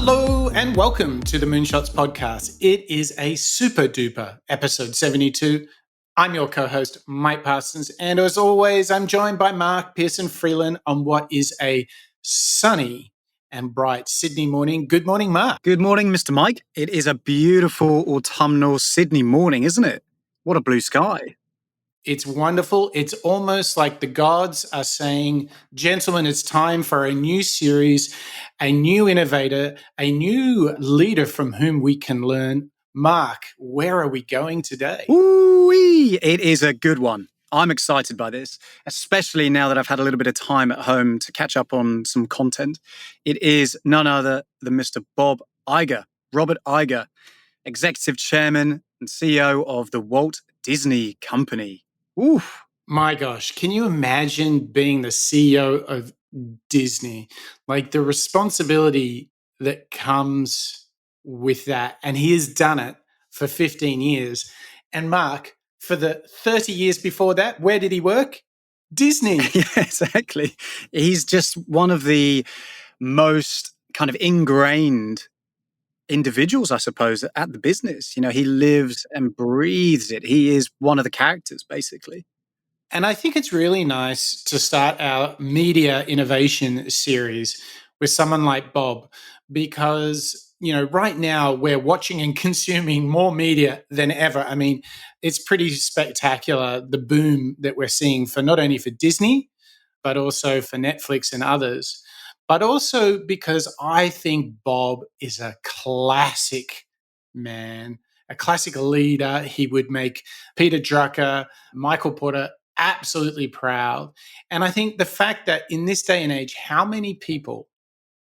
Hello and welcome to the Moonshots podcast. It is a super duper episode 72. I'm your co-host, Mike Parsons, and as always, I'm joined by Mark Pearson Freeland on what is a sunny and bright Sydney morning. Good morning, Mark. Good morning, Mr. Mike. It is a beautiful autumnal Sydney morning, isn't it? What a blue sky. It's wonderful. It's almost like the gods are saying, gentlemen, it's time for a new series, a new innovator, a new leader from whom we can learn. Mark, where are we going today? Ooh-wee. It is a good one. I'm excited by this, especially now that I've had a little bit of time at home to catch up on some content. It is none other than Mr. Bob Iger, Robert Iger, Executive Chairman and CEO of the Walt Disney Company. Oof. My gosh, can you imagine being the CEO of Disney? Like the responsibility that comes with that. And he has done it for 15 years. And Mark, for the 30 years before that, where did he work? Disney. Yeah, exactly. He's just one of the most kind of ingrained individuals, I suppose, at the business. You know, he lives and breathes it. He is one of the characters, basically. And I think it's really nice to start our media innovation series with someone like Bob, because, you know, right now we're watching and consuming more media than ever. I mean, it's pretty spectacular, the boom that we're seeing for not only for Disney, but also for Netflix and others. But also because I think Bob is a classic man, a classic leader. He would make Peter Drucker, Michael Porter absolutely proud. And I think the fact that in this day and age, how many people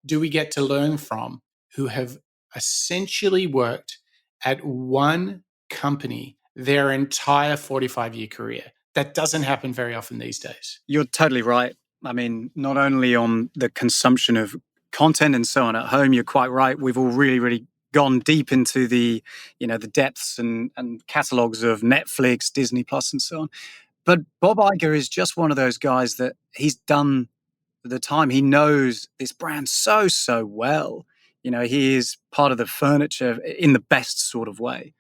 do we get to learn from who have essentially worked at one company their entire 45-year career? That doesn't happen very often these days. You're totally right. I mean, not only on the consumption of content and so on at home, you're quite right. We've all really gone deep into the, you know, the depths and catalogs of Netflix, Disney Plus, and so on. But Bob Iger is just one of those guys that he's done the time. He knows this brand so well. You know, he is part of the furniture in the best sort of way.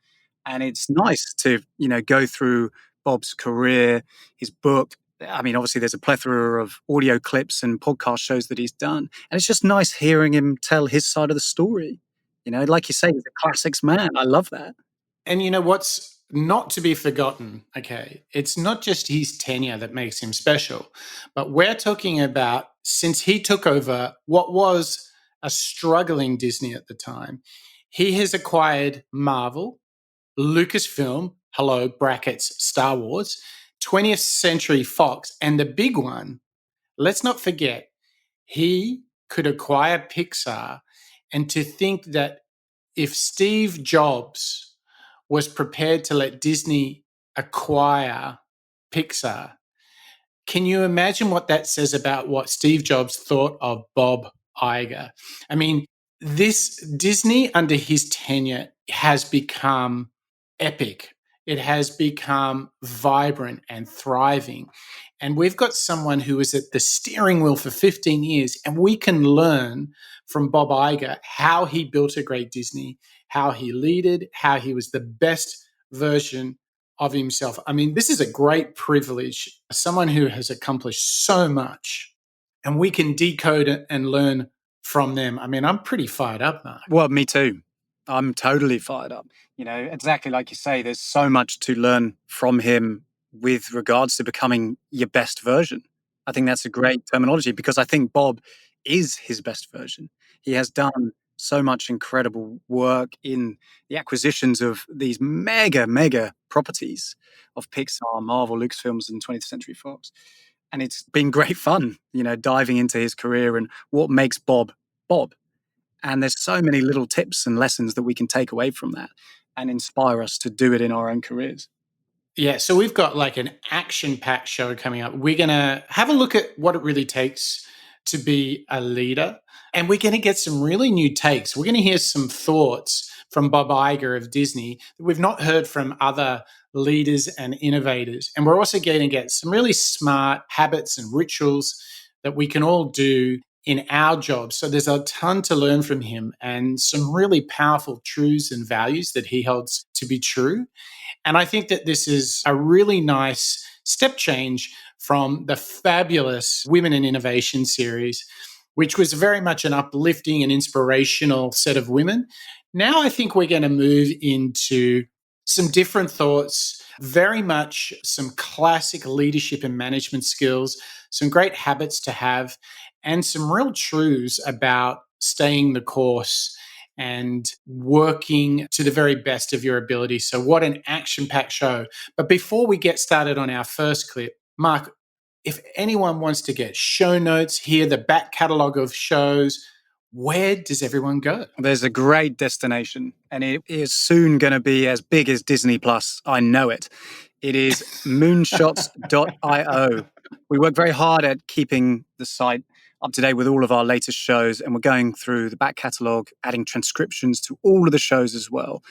And it's nice to, you know, go through Bob's career, his book. I mean, obviously there's a plethora of audio clips and podcast shows that he's done. And it's just nice hearing him tell his side of the story. You know, like you say, he's a classics man. I love that. And you know what's not to be forgotten, okay, it's not just his tenure that makes him special, but we're talking about since he took over what was a struggling Disney at the time, he has acquired Marvel, Lucasfilm, hello, brackets, Star Wars, 20th Century Fox, and the big one, let's not forget, he could acquire Pixar. And to think that if Steve Jobs was prepared to let Disney acquire Pixar, can you imagine what that says about what Steve Jobs thought of Bob Iger? I mean, this Disney under his tenure has become epic. It has become vibrant and thriving. And we've got someone who was at the steering wheel for 15 years, and we can learn from Bob Iger how he built a great Disney, how he leaded, how he was the best version of himself. I mean, this is a great privilege, someone who has accomplished so much, and we can decode it and learn from them. I mean, I'm pretty fired up, Mark. Well, me too. I'm totally fired up. You know, exactly like you say, there's so much to learn from him with regards to becoming your best version. I think that's a great terminology because I think Bob is his best version. He has done so much incredible work in the acquisitions of these mega properties of Pixar, Marvel, Lucasfilms, and 20th Century Fox. And it's been great fun, you know, diving into his career and what makes Bob Bob. And there's so many little tips and lessons that we can take away from that and inspire us to do it in our own careers. Yeah, so we've got like an action-packed show coming up. We're going to have a look at what it really takes to be a leader, and we're going to get some really new takes. We're going to hear some thoughts from Bob Iger of Disney that we've not heard from other leaders and innovators. And we're also going to get some really smart habits and rituals that we can all do in our jobs. So there's a ton to learn from him and some really powerful truths and values that he holds to be true. And I think that this is a really nice step change from the fabulous Women in Innovation series, which was very much an uplifting and inspirational set of women. Now I think we're going to move into some different thoughts, very much some classic leadership and management skills, some great habits to have, and some real truths about staying the course and working to the very best of your ability. So, what an action packed show. But before we get started on our first clip, Mark, if anyone wants to get show notes, hear the back catalogue of shows, where does everyone go? There's a great destination, and it is soon going to be as big as Disney Plus. I know it. It is moonshots.io. We work very hard at keeping the site up to date with all of our latest shows, and we're going through the back catalogue, adding transcriptions to all of the shows as well.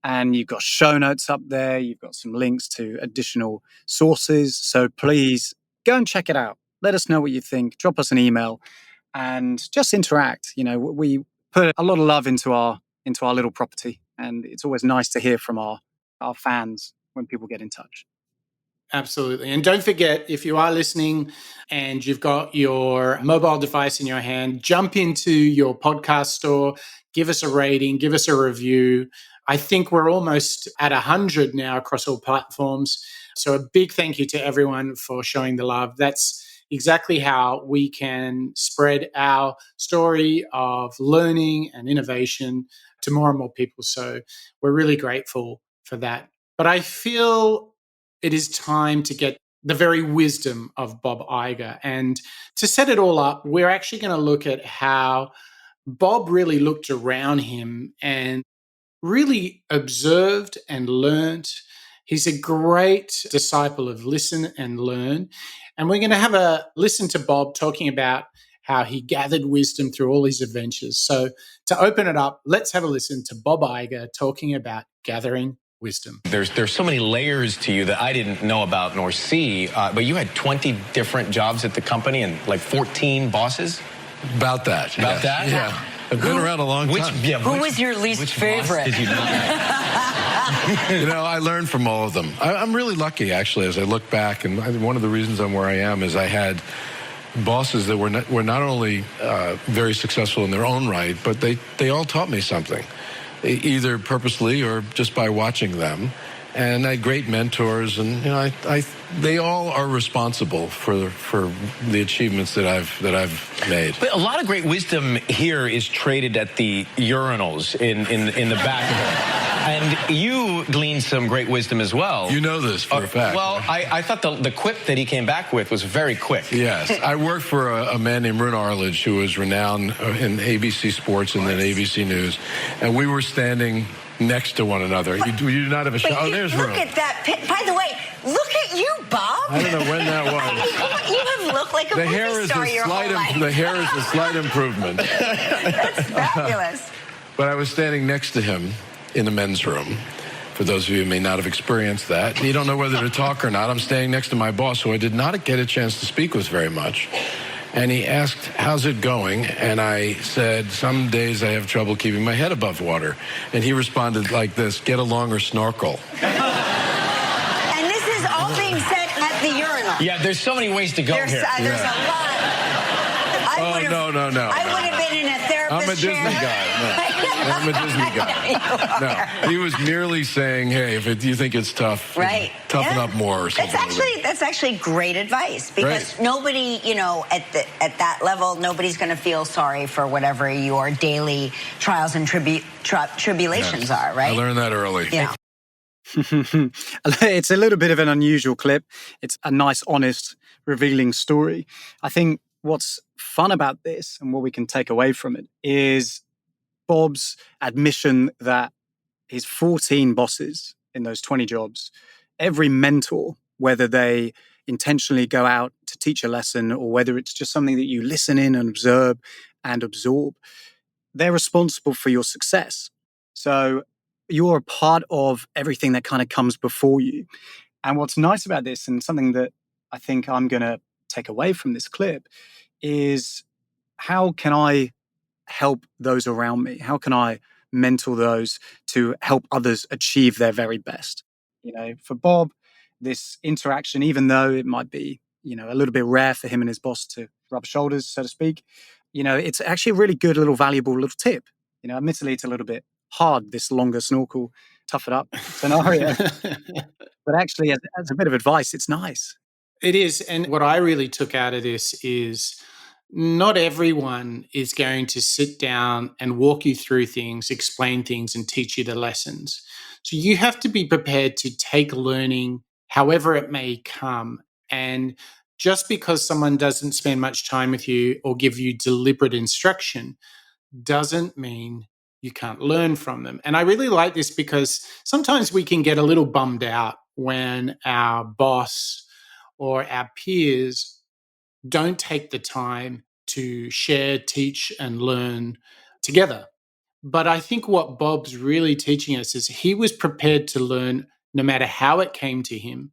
And you've got show notes up there. You've got some links to additional sources. So please go and check it out. Let us know what you think. Drop us an email and just interact. You know, we put a lot of love into our little property, and it's always nice to hear from our fans when people get in touch. Absolutely. And don't forget, if you are listening and you've got your mobile device in your hand, jump into your podcast store, give us a rating, give us a review. I think we're almost at 100 now across all platforms. So a big thank you to everyone for showing the love. That's exactly how we can spread our story of learning and innovation to more and more people. So we're really grateful for that. But I feel it is time to get the very wisdom of Bob Iger. And to set it all up, we're actually going to look at how Bob really looked around him and really observed and learned. He's a great disciple of listen and learn. And we're going to have a listen to Bob talking about how he gathered wisdom through all his adventures. So to open it up, let's have a listen to Bob Iger talking about gathering wisdom. There's so many layers to you that I didn't know about nor see, but you had 20 different jobs at the company and like 14 bosses? About that. About that? Yeah. I've been around a long time. Who was your least favorite? Did you know? You know, I learned from all of them. I'm really lucky, actually, as I look back. And one of the reasons I'm where I am is I had bosses that were not only very successful in their own right, but they all taught me something, either purposely or just by watching them. And I had great mentors, and you know, they all are responsible for the achievements that I've made. But a lot of great wisdom here is traded at the urinals in the back of it. And you gleaned some great wisdom as well. You know this for a fact. Well, I thought the quip that he came back with was very quick. Yes. I worked for a man named Ron Arledge, who was renowned in ABC Sports and then ABC News. And we were standing next to one another. You do not have a shot. Oh, there's Look Ron. at that. By the way, look at you, Bob. I don't know when that was. You have looked like a movie star your whole life. The hair is a slight improvement. That's fabulous. But I was standing next to him in the men's room. For those of you who may not have experienced that, you don't know whether to talk or not. I'm standing next to my boss, who I did not get a chance to speak with very much. And he asked, "How's it going?" And I said, "Some days I have trouble keeping my head above water." And he responded like this: "Get a longer snorkel." And this is all being said at the urinal. Yeah, there's so many ways to go here. There's a lot. No. I would have been in a therapist I'm a Disney guy. No. I'm a Disney guy. No, he was merely saying, "Hey, if you think it's tough, right, toughen up more," or something. That's actually great advice, because nobody, you know, at that level, nobody's going to feel sorry for whatever your daily trials and tribulations are, right? I learned that early. Yeah. It's a little bit of an unusual clip. It's a nice, honest, revealing story. I think what's fun about this and what we can take away from it is Bob's admission that his 14 bosses in those 20 jobs, every mentor, whether they intentionally go out to teach a lesson or whether it's just something that you listen in and observe and absorb, they're responsible for your success. So you're a part of everything that kind of comes before you. And what's nice about this, and something that I think I'm going to take away from this clip, is how can I help those around me? How can I mentor those to help others achieve their very best? For Bob, this interaction, even though it might be, a little bit rare for him and his boss to rub shoulders, so to speak, it's actually a really good little valuable little tip. Admittedly, it's a little bit hard, this longer snorkel, tough it up scenario. But actually, as a bit of advice, it's nice. It is. And what I really took out of this is not everyone is going to sit down and walk you through things, explain things, and teach you the lessons. So you have to be prepared to take learning however it may come. And just because someone doesn't spend much time with you or give you deliberate instruction doesn't mean you can't learn from them. And I really like this because sometimes we can get a little bummed out when our boss or our peers don't take the time to share, teach, and learn together. But I think what Bob's really teaching us is he was prepared to learn no matter how it came to him.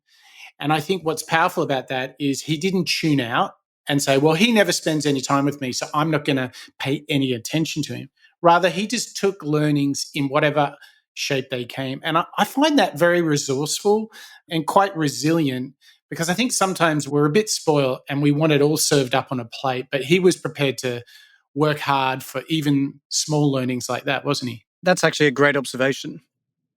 And I think what's powerful about that is he didn't tune out and say, well, he never spends any time with me, so I'm not going to pay any attention to him. Rather, he just took learnings in whatever shape they came. And I find that very resourceful and quite resilient, because I think sometimes we're a bit spoiled and we want it all served up on a plate. But he was prepared to work hard for even small learnings like that, wasn't he? That's actually a great observation.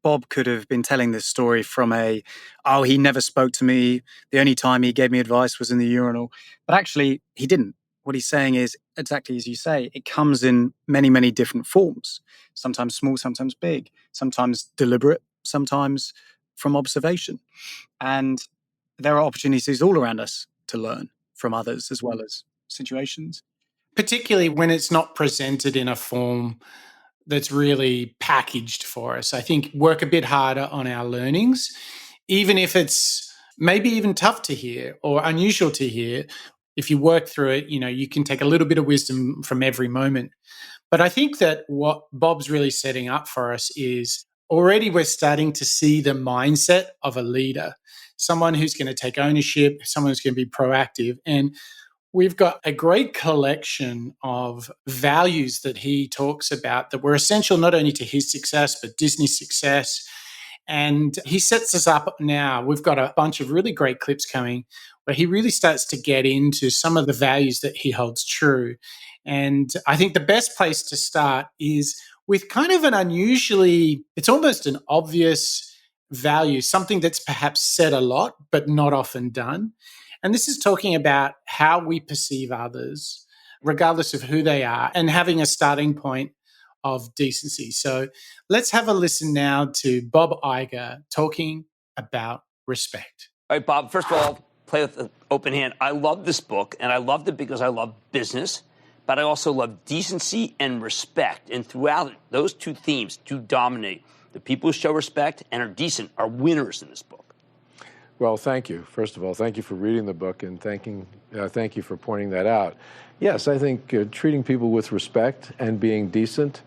Bob could have been telling this story from he never spoke to me. The only time he gave me advice was in the urinal. But actually, he didn't. What he's saying is exactly as you say, it comes in many, many different forms. Sometimes small, sometimes big, sometimes deliberate, sometimes from observation. And there are opportunities all around us to learn from others as well as situations. Particularly when it's not presented in a form that's really packaged for us. I think work a bit harder on our learnings, even if it's maybe even tough to hear or unusual to hear. If you work through it, you can take a little bit of wisdom from every moment. But I think that what Bob's really setting up for us is already we're starting to see the mindset of a leader, someone who's going to take ownership, someone who's going to be proactive. And we've got a great collection of values that he talks about that were essential not only to his success, but Disney's success. And he sets us up now. We've got a bunch of really great clips coming where he really starts to get into some of the values that he holds true. And I think the best place to start is with kind of it's almost an obvious value, something that's perhaps said a lot, but not often done. And this is talking about how we perceive others, regardless of who they are, and having a starting point of decency. So let's have a listen now to Bob Iger talking about respect. All right, Bob, first of all, play with an open hand. I love this book, and I loved it because I love business, but I also love decency and respect. And throughout it, those two themes do dominate. The people who show respect and are decent are winners in this book. Well, thank you. First of all, thank you for reading the book and thank you for pointing that out. Yes, I think treating people with respect and being decent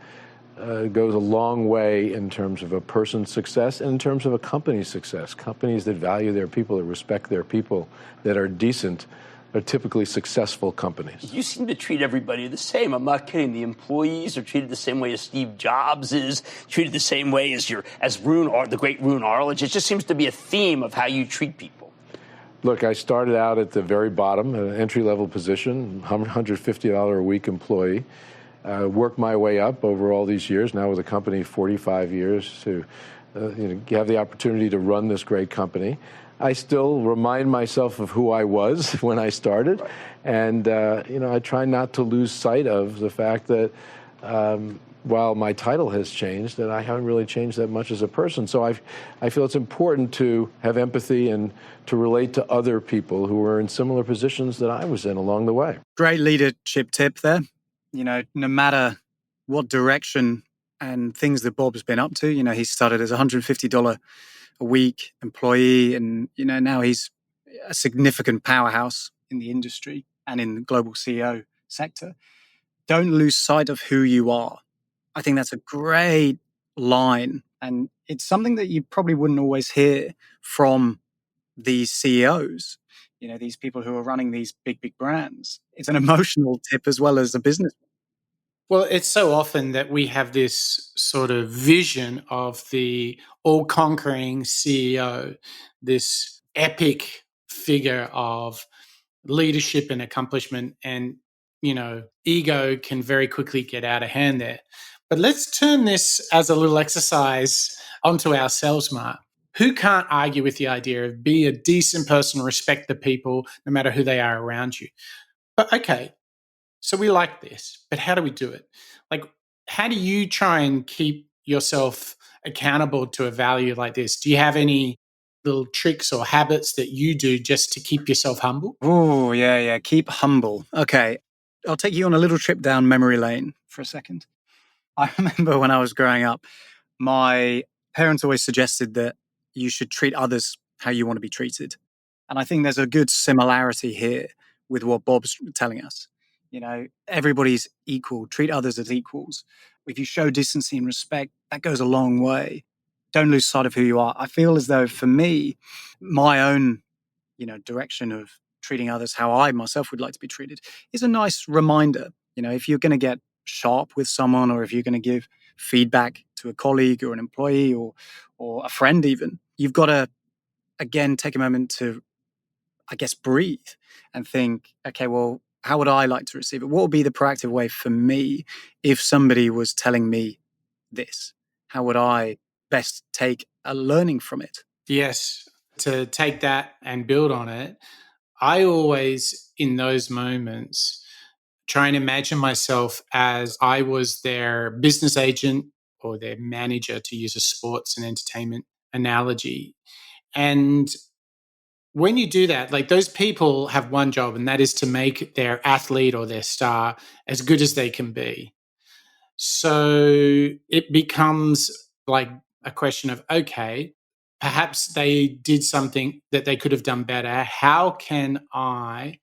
goes a long way in terms of a person's success and in terms of a company's success. Companies that value their people, that respect their people, that are decent, are typically successful companies. You seem to treat everybody the same. I'm not kidding. The employees are treated the same way as Steve Jobs is, treated the same way as the great Rune Arledge. It just seems to be a theme of how you treat people. Look, I started out at the very bottom, an entry-level position, $150 a week employee. Worked my way up over all these years, now with the company 45 years, to have the opportunity to run this great company. I still remind myself of who I was when I started, and I try not to lose sight of the fact that while my title has changed, that I haven't really changed that much as a person. So I feel it's important to have empathy and to relate to other people who are in similar positions that I was in along the way. Great leadership tip there. No matter what direction and things that Bob's been up to, he started as a $150 a week employee, and now he's a significant powerhouse in the industry and in the global CEO sector. Don't lose sight of who you are. I think that's a great line, and it's something that you probably wouldn't always hear from these CEOs. these people who are running these big brands. It's an emotional tip as well as a business. Well, it's so often that we have this sort of vision of the all conquering CEO, this epic figure of leadership and accomplishment. And, ego can very quickly get out of hand there. But let's turn this as a little exercise onto ourselves, Mark. Who can't argue with the idea of be a decent person, respect the people, no matter who they are around you? But okay, so we like this, but how do we do it? Like, how do you try and keep yourself accountable to a value like this? Do you have any little tricks or habits that you do just to keep yourself humble? Oh, yeah. Keep humble. Okay. I'll take you on a little trip down memory lane for a second. I remember when I was growing up, my parents always suggested that you should treat others how you want to be treated. And I think there's a good similarity here with what Bob's telling us. Everybody's equal, treat others as equals. If you show decency and respect, that goes a long way. Don't lose sight of who you are. I feel as though for me, my own, direction of treating others how I myself would like to be treated is a nice reminder. If you're going to get sharp with someone, or if you're going to give feedback to a colleague or an employee or a friend even, you've got to, again, take a moment to, I guess, breathe and think, okay, well, how would I like to receive it? What would be the proactive way for me if somebody was telling me this? How would I best take a learning from it? Yes, to take that and build on it. I always, in those moments, try and imagine myself as I was their business agent or their manager, to use a sports and entertainment analogy. And when you do that, like, those people have one job, and that is to make their athlete or their star as good as they can be. So it becomes like a question of, okay, perhaps they did something that they could have done better. How can I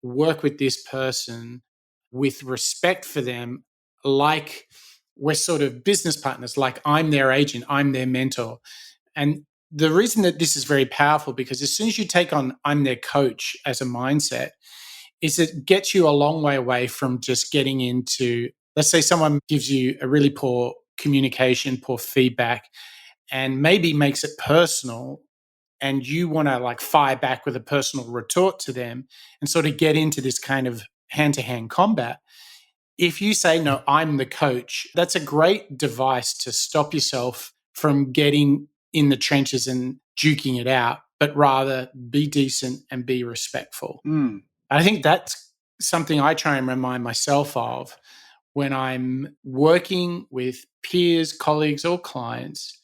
work with this person with respect for them, like we're sort of business partners, like I'm their agent, I'm their mentor? And the reason that this is very powerful, because as soon as you take on I'm their coach as a mindset, is it gets you a long way away from just getting into, let's say someone gives you a really poor communication, poor feedback, and maybe makes it personal, and you want to like fire back with a personal retort to them and sort of get into this kind of hand-to-hand combat. If you say, no, I'm the coach, that's a great device to stop yourself from getting in the trenches and duking it out, but rather be decent and be respectful. I think that's something I try and remind myself of when I'm working with peers, colleagues, or clients,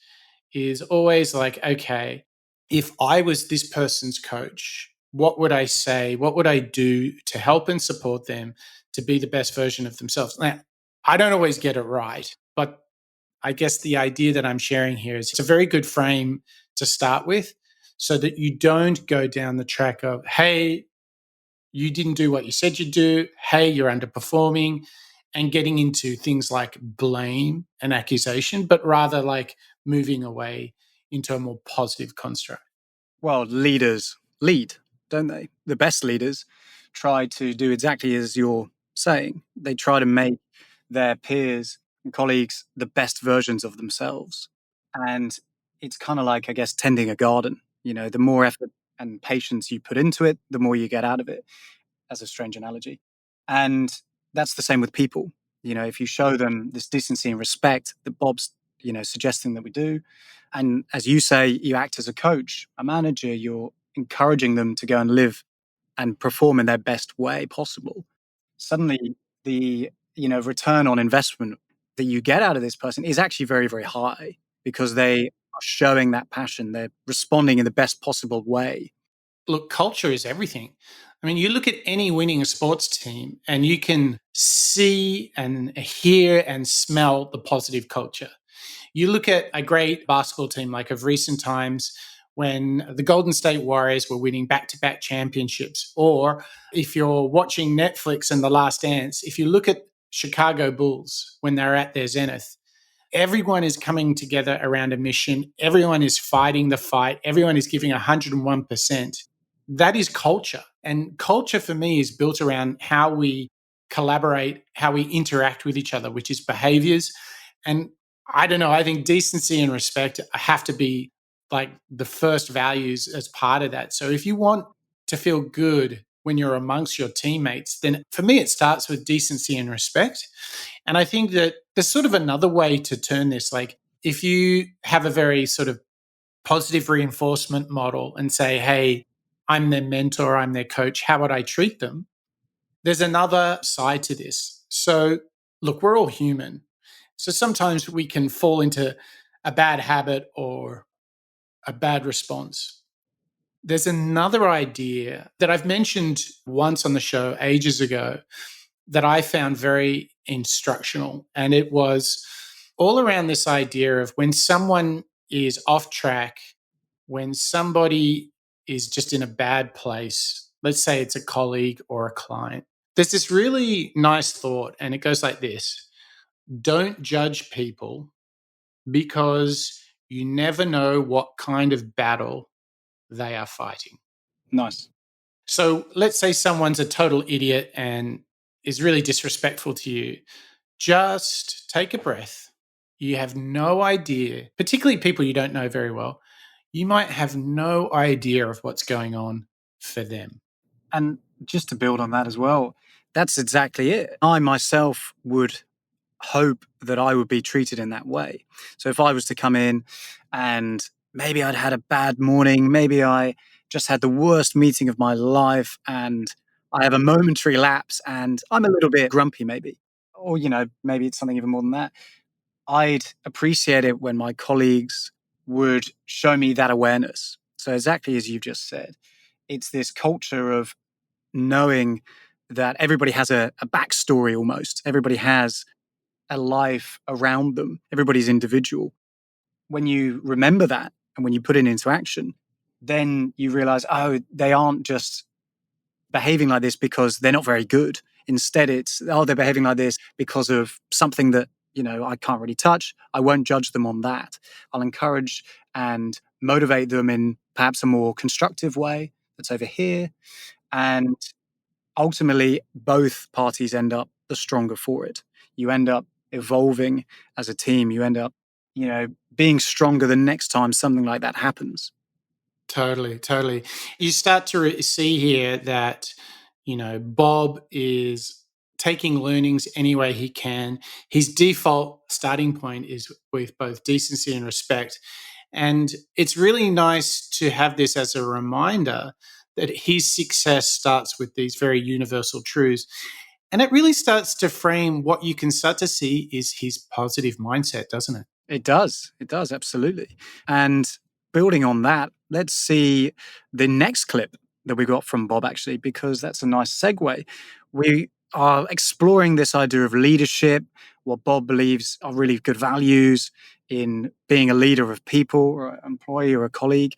is always like, okay, if I was this person's coach, what would I say? What would I do to help and support them to be the best version of themselves? Now, I don't always get it right, but I guess the idea that I'm sharing here is it's a very good frame to start with, so that you don't go down the track of, hey, you didn't do what you said you'd do, hey, you're underperforming, and getting into things like blame and accusation, but rather like moving away into a more positive construct. Well, leaders lead, don't they? The best leaders try to do exactly as you're saying. They try to make their peers and colleagues the best versions of themselves. And it's kind of like, I guess, tending a garden. The more effort and patience you put into it, the more you get out of it, as a strange analogy. And that's the same with people. If you show them this decency and respect that Bob's, suggesting that we do, and as you say, you act as a coach, a manager, you're encouraging them to go and live and perform in their best way possible. Suddenly, the return on investment that you get out of this person is actually very, very high, because they are showing that passion. They're responding in the best possible way. Look, culture is everything. I mean, you look at any winning sports team and you can see and hear and smell the positive culture. You look at a great basketball team like of recent times, when the Golden State Warriors were winning back-to-back championships, or if you're watching Netflix and The Last Dance, if you look at Chicago Bulls when they're at their zenith, everyone is coming together around a mission. Everyone is fighting the fight. Everyone is giving 101%. that is culture. And culture for me is built around how we collaborate, how we interact with each other, which is behaviors. And I don't know, I think decency and respect have to be like the first values as part of that. So if you want to feel good when you're amongst your teammates, then for me, it starts with decency and respect. And I think that there's sort of another way to turn this. Like if you have a very sort of positive reinforcement model and say, hey, I'm their mentor, I'm their coach, how would I treat them? There's another side to this. So look, we're all human. So sometimes we can fall into a bad habit or a bad response. There's another idea that I've mentioned once on the show ages ago that I found very instructional. And it was all around this idea of when someone is off track, when somebody is just in a bad place, let's say it's a colleague or a client, there's this really nice thought, and it goes like this: don't judge people because you never know what kind of battle they are fighting. Nice. So let's say someone's a total idiot and is really disrespectful to you. Just take a breath. You have no idea, particularly people you don't know very well, you might have no idea of what's going on for them. And just to build on that as well, that's exactly it. I myself would hope that I would be treated in that way. So if I was to come in and maybe I'd had a bad morning, maybe I just had the worst meeting of my life and I have a momentary lapse and I'm a little bit grumpy maybe, or, maybe it's something even more than that. I'd appreciate it when my colleagues would show me that awareness. So exactly as you've just said, it's this culture of knowing that everybody has a backstory almost. Everybody has a life around them. Everybody's individual. When you remember that and when you put it into action, then you realize, oh, they aren't just behaving like this because they're not very good. Instead, it's, oh, they're behaving like this because of something that, I can't really touch. I won't judge them on that. I'll encourage and motivate them in perhaps a more constructive way that's over here. And ultimately, both parties end up the stronger for it. You end up evolving as a team. You end up, being stronger the next time something like that happens. Totally. You start to see here that, Bob is taking learnings any way he can. His default starting point is with both decency and respect. And it's really nice to have this as a reminder that his success starts with these very universal truths. And it really starts to frame what you can start to see is his positive mindset, doesn't it? It does, absolutely. And building on that, let's see the next clip that we got from Bob, actually, because that's a nice segue. We are exploring this idea of leadership, what Bob believes are really good values in being a leader of people or an employee or a colleague.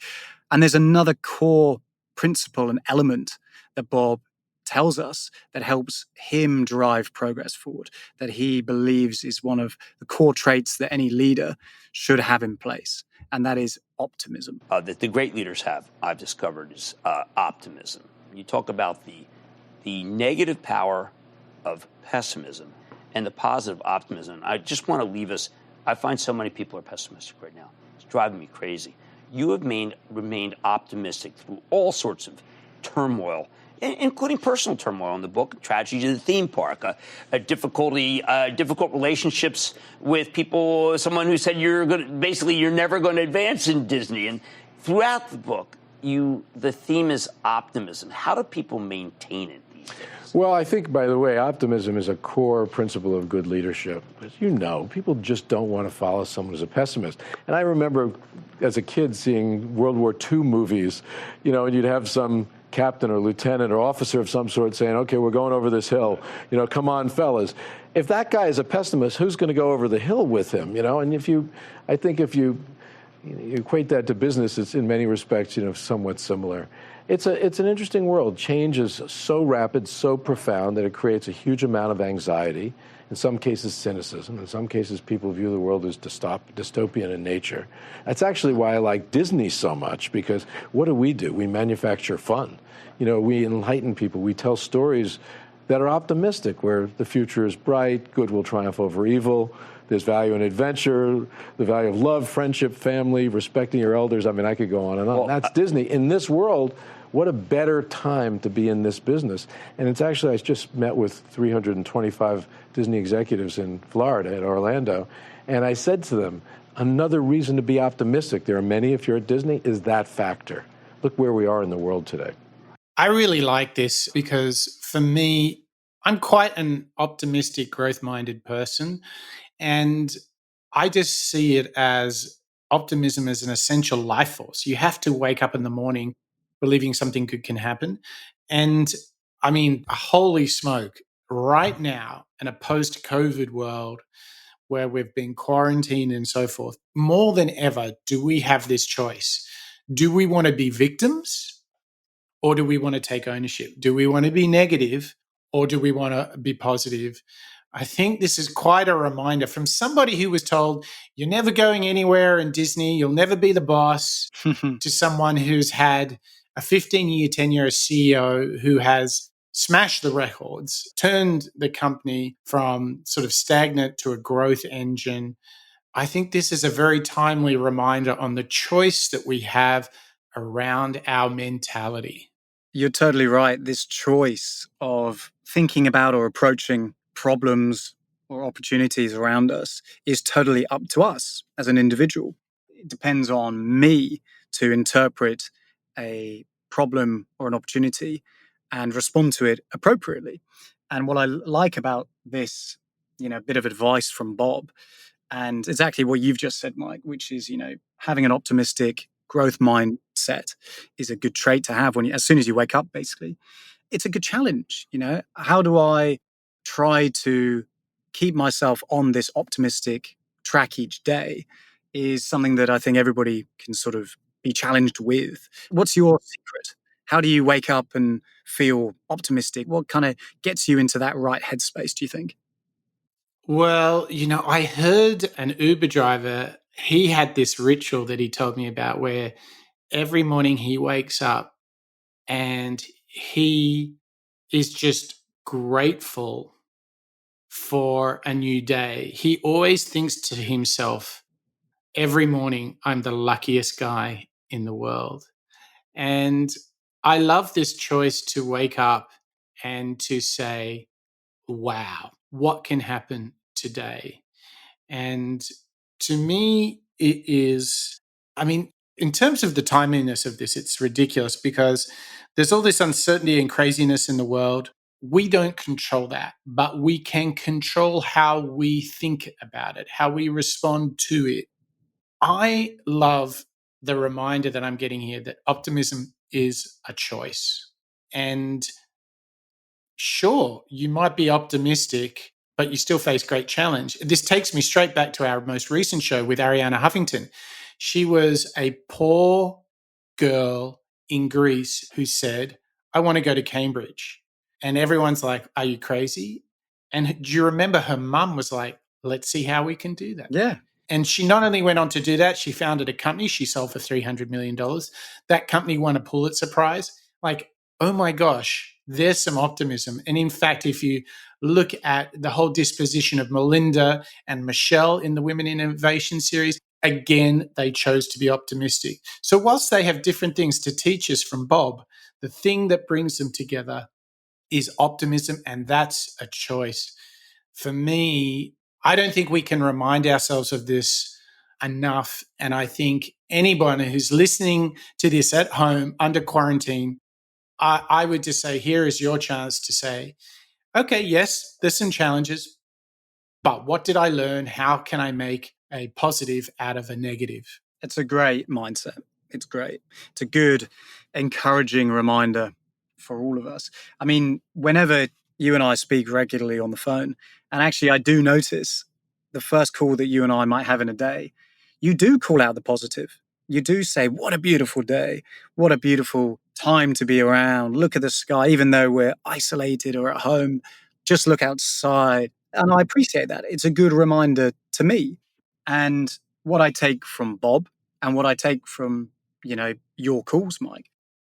And there's another core principle and element that Bob tells us that helps him drive progress forward, that he believes is one of the core traits that any leader should have in place, and that is optimism. That the great leaders have, I've discovered, is optimism. You talk about the negative power of pessimism and the positive optimism. I just want to leave us, I find so many people are pessimistic right now. It's driving me crazy. You have remained optimistic through all sorts of turmoil, including personal turmoil in the book, Tragedy of the Theme Park, difficult relationships with people, someone who said you're never going to advance in Disney. And throughout the book, the theme is optimism. How do people maintain it these days? Well, I think, by the way, optimism is a core principle of good leadership. As you know, people just don't want to follow someone who's a pessimist. And I remember as a kid seeing World War II movies, and you'd have some captain or lieutenant or officer of some sort saying, okay, we're going over this hill, come on, fellas. If that guy is a pessimist, who's going to go over the hill with him, And if you equate that to business, it's in many respects, somewhat similar. It's an interesting world. Change is so rapid, so profound that it creates a huge amount of anxiety. In some cases, cynicism. In some cases, people view the world as dystopian in nature. That's actually why I like Disney so much, because what do? We manufacture fun. We enlighten people. We tell stories that are optimistic, where the future is bright, good will triumph over evil. There's value in adventure, the value of love, friendship, family, respecting your elders. I mean, I could go on and on. Well, that's Disney. In this world, what a better time to be in this business. And it's actually, I just met with 325 Disney executives in Florida, at Orlando, and I said to them, another reason to be optimistic, there are many if you're at Disney, is that factor. Look where we are in the world today. I really like this because for me, I'm quite an optimistic, growth-minded person. And I just see it as optimism as an essential life force. You have to wake up in the morning believing something good can happen. And I mean, holy smoke, right now in a post-COVID world where we've been quarantined and so forth, more than ever, do we have this choice? Do we want to be victims or do we want to take ownership? Do we want to be negative or do we want to be positive? I think this is quite a reminder from somebody who was told, you're never going anywhere in Disney, you'll never be the boss, to someone who's had a 15-year tenure as CEO who has smashed the records, turned the company from sort of stagnant to a growth engine. I think this is a very timely reminder on the choice that we have around our mentality. You're totally right. This choice of thinking about or approaching problems or opportunities around us is totally up to us as an individual. It depends on me to interpret a problem or an opportunity and respond to it appropriately. And what I like about this, bit of advice from Bob, and exactly what you've just said, Mike, which is, having an optimistic growth mindset is a good trait to have as soon as you wake up, basically. It's a good challenge, How do I try to keep myself on this optimistic track each day is something that I think everybody can sort of be challenged with. What's your secret? How do you wake up and feel optimistic? What kind of gets you into that right headspace, do you think? Well, I heard an Uber driver, he had this ritual that he told me about where every morning he wakes up and he is just grateful for a new day. He always thinks to himself, every morning, I'm the luckiest guy in the world. And I love this choice to wake up and to say, wow, what can happen today? And to me, it is, in terms of the timeliness of this, it's ridiculous because there's all this uncertainty and craziness in the world. We don't control that, but we can control how we think about it, how we respond to it. I love the reminder that I'm getting here that optimism is a choice. And sure, you might be optimistic, but you still face great challenge. This takes me straight back to our most recent show with Arianna Huffington. She was a poor girl in Greece who said, I want to go to Cambridge. And everyone's like, are you crazy? And do you remember her mum was like, let's see how we can do that. Yeah. And she not only went on to do that, she founded a company. She sold for $300 million. That company won a Pulitzer Prize. Like, oh my gosh, there's some optimism. And in fact, if you look at the whole disposition of Melinda and Michelle in the Women in Innovation series, again, they chose to be optimistic. So whilst they have different things to teach us from Bob, the thing that brings them together is optimism, and that's a choice. For me, I don't think we can remind ourselves of this enough. And I think anyone who's listening to this at home under quarantine, I would just say, here is your chance to say, okay, yes, there's some challenges, but what did I learn? How can I make a positive out of a negative? It's a great mindset. It's great. It's a good, encouraging reminder for all of us. I mean, whenever you and I speak regularly on the phone, and actually I do notice the first call that you and I might have in a day, you do call out the positive. You do say, what a beautiful day. What a beautiful time to be around, look at the sky, even though we're isolated or at home, just look outside. And I appreciate that. It's a good reminder to me. And what I take from Bob and what I take from, your calls, Mike,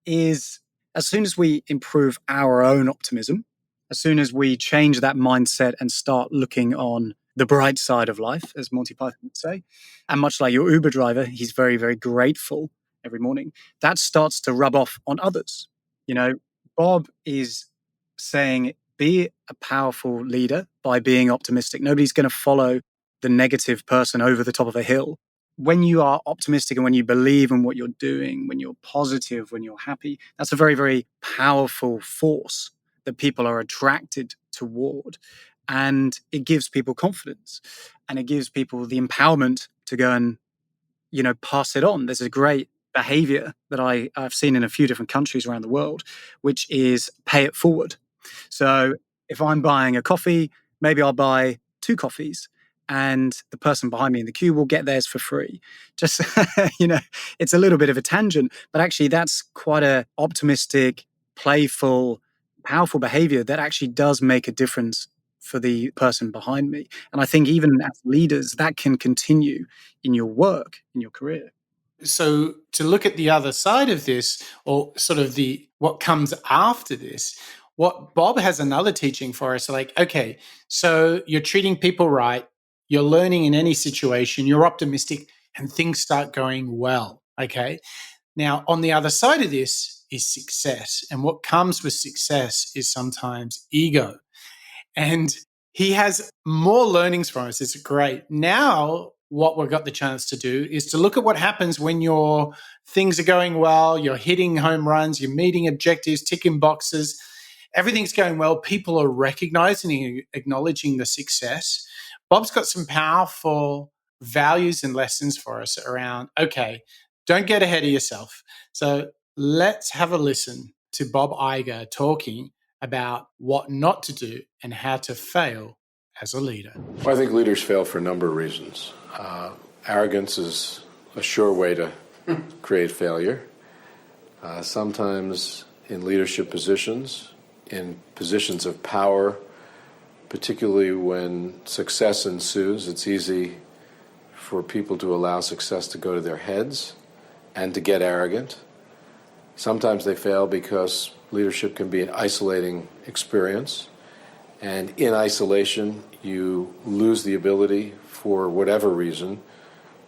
is as soon as we improve our own optimism, as soon as we change that mindset and start looking on the bright side of life, as Monty Python would say, and much like your Uber driver, he's very, very grateful every morning, that starts to rub off on others. Bob is saying, be a powerful leader by being optimistic. Nobody's going to follow the negative person over the top of a hill. When you are optimistic and when you believe in what you're doing, when you're positive, when you're happy, that's a very, very powerful force that people are attracted toward. And it gives people confidence and it gives people the empowerment to go and, pass it on. There's a great behavior that I've seen in a few different countries around the world, which is pay it forward. So if I'm buying a coffee, maybe I'll buy 2 coffees and the person behind me in the queue will get theirs for free. Just, it's a little bit of a tangent, but actually that's quite a optimistic, playful, powerful behavior that actually does make a difference for the person behind me. And I think even as leaders, that can continue in your work, in your career. So to look at the other side of this, or sort of what comes after this, what Bob has another teaching for us, like, okay, so you're treating people right, you're learning in any situation, you're optimistic, and things start going well, okay? Now, on the other side of this is success. And what comes with success is sometimes ego. And he has more learnings from us. It's great. Now, what we've got the chance to do is to look at what happens when your things are going well, you're hitting home runs, you're meeting objectives, ticking boxes, everything's going well. People are recognizing and acknowledging the success. Bob's got some powerful values and lessons for us around, okay, don't get ahead of yourself. So let's have a listen to Bob Iger talking about what not to do and how to fail as a leader. Well, I think leaders fail for a number of reasons. Arrogance is a sure way to create failure. Sometimes in leadership positions, in positions of power, particularly when success ensues, it's easy for people to allow success to go to their heads and to get arrogant. Sometimes they fail because leadership can be an isolating experience, and in isolation, you lose the ability, for whatever reason,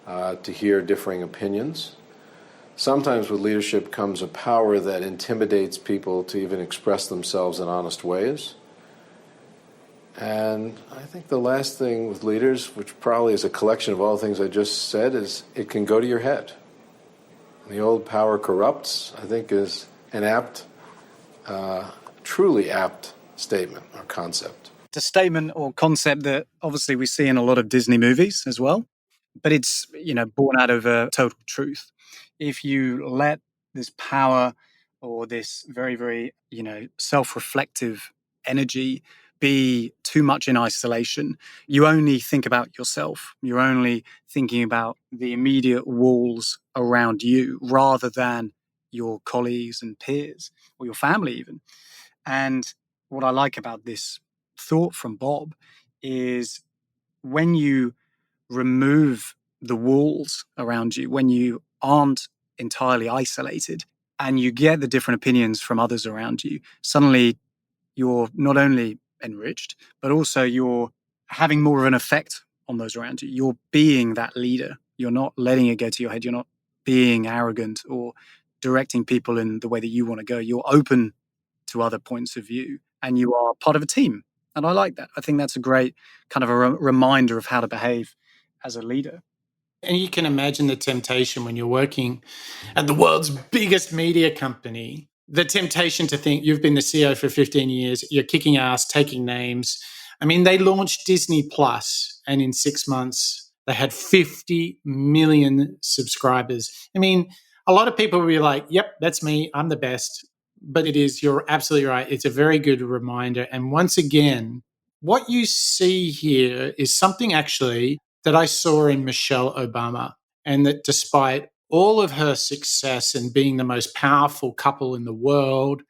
to hear differing opinions. Sometimes with leadership comes a power that intimidates people to even express themselves in honest ways. And I think the last thing with leaders, which probably is a collection of all the things I just said, is it can go to your head. The old power corrupts, I think, is an truly apt statement or concept. It's a statement or concept that obviously we see in a lot of Disney movies as well, but it's, born out of a total truth. If you let this power or this very, very, self-reflective energy be too much in isolation, you only think about yourself. You're only thinking about the immediate walls around you rather than your colleagues and peers or your family even. And what I like about this thought from Bob is when you remove the walls around you, when you aren't entirely isolated and you get the different opinions from others around you, suddenly you're not only enriched, but also you're having more of an effect on those around you. You're being that leader. You're not letting it go to your head. You're not being arrogant or directing people in the way that you want to go. You're open to other points of view and you are part of a team. And I like that. I think that's a great kind of a reminder of how to behave as a leader. And you can imagine the temptation when you're working at the world's biggest media company, the temptation to think you've been the CEO for 15 years, you're kicking ass, taking names. I mean, they launched Disney Plus, and in 6 months, they had 50 million subscribers. I mean, a lot of people will be like, yep, that's me, I'm the best. But you're absolutely right. It's a very good reminder. And once again, what you see here is something actually that I saw in Michelle Obama, and that despite all of her success and being the most powerful couple in the world,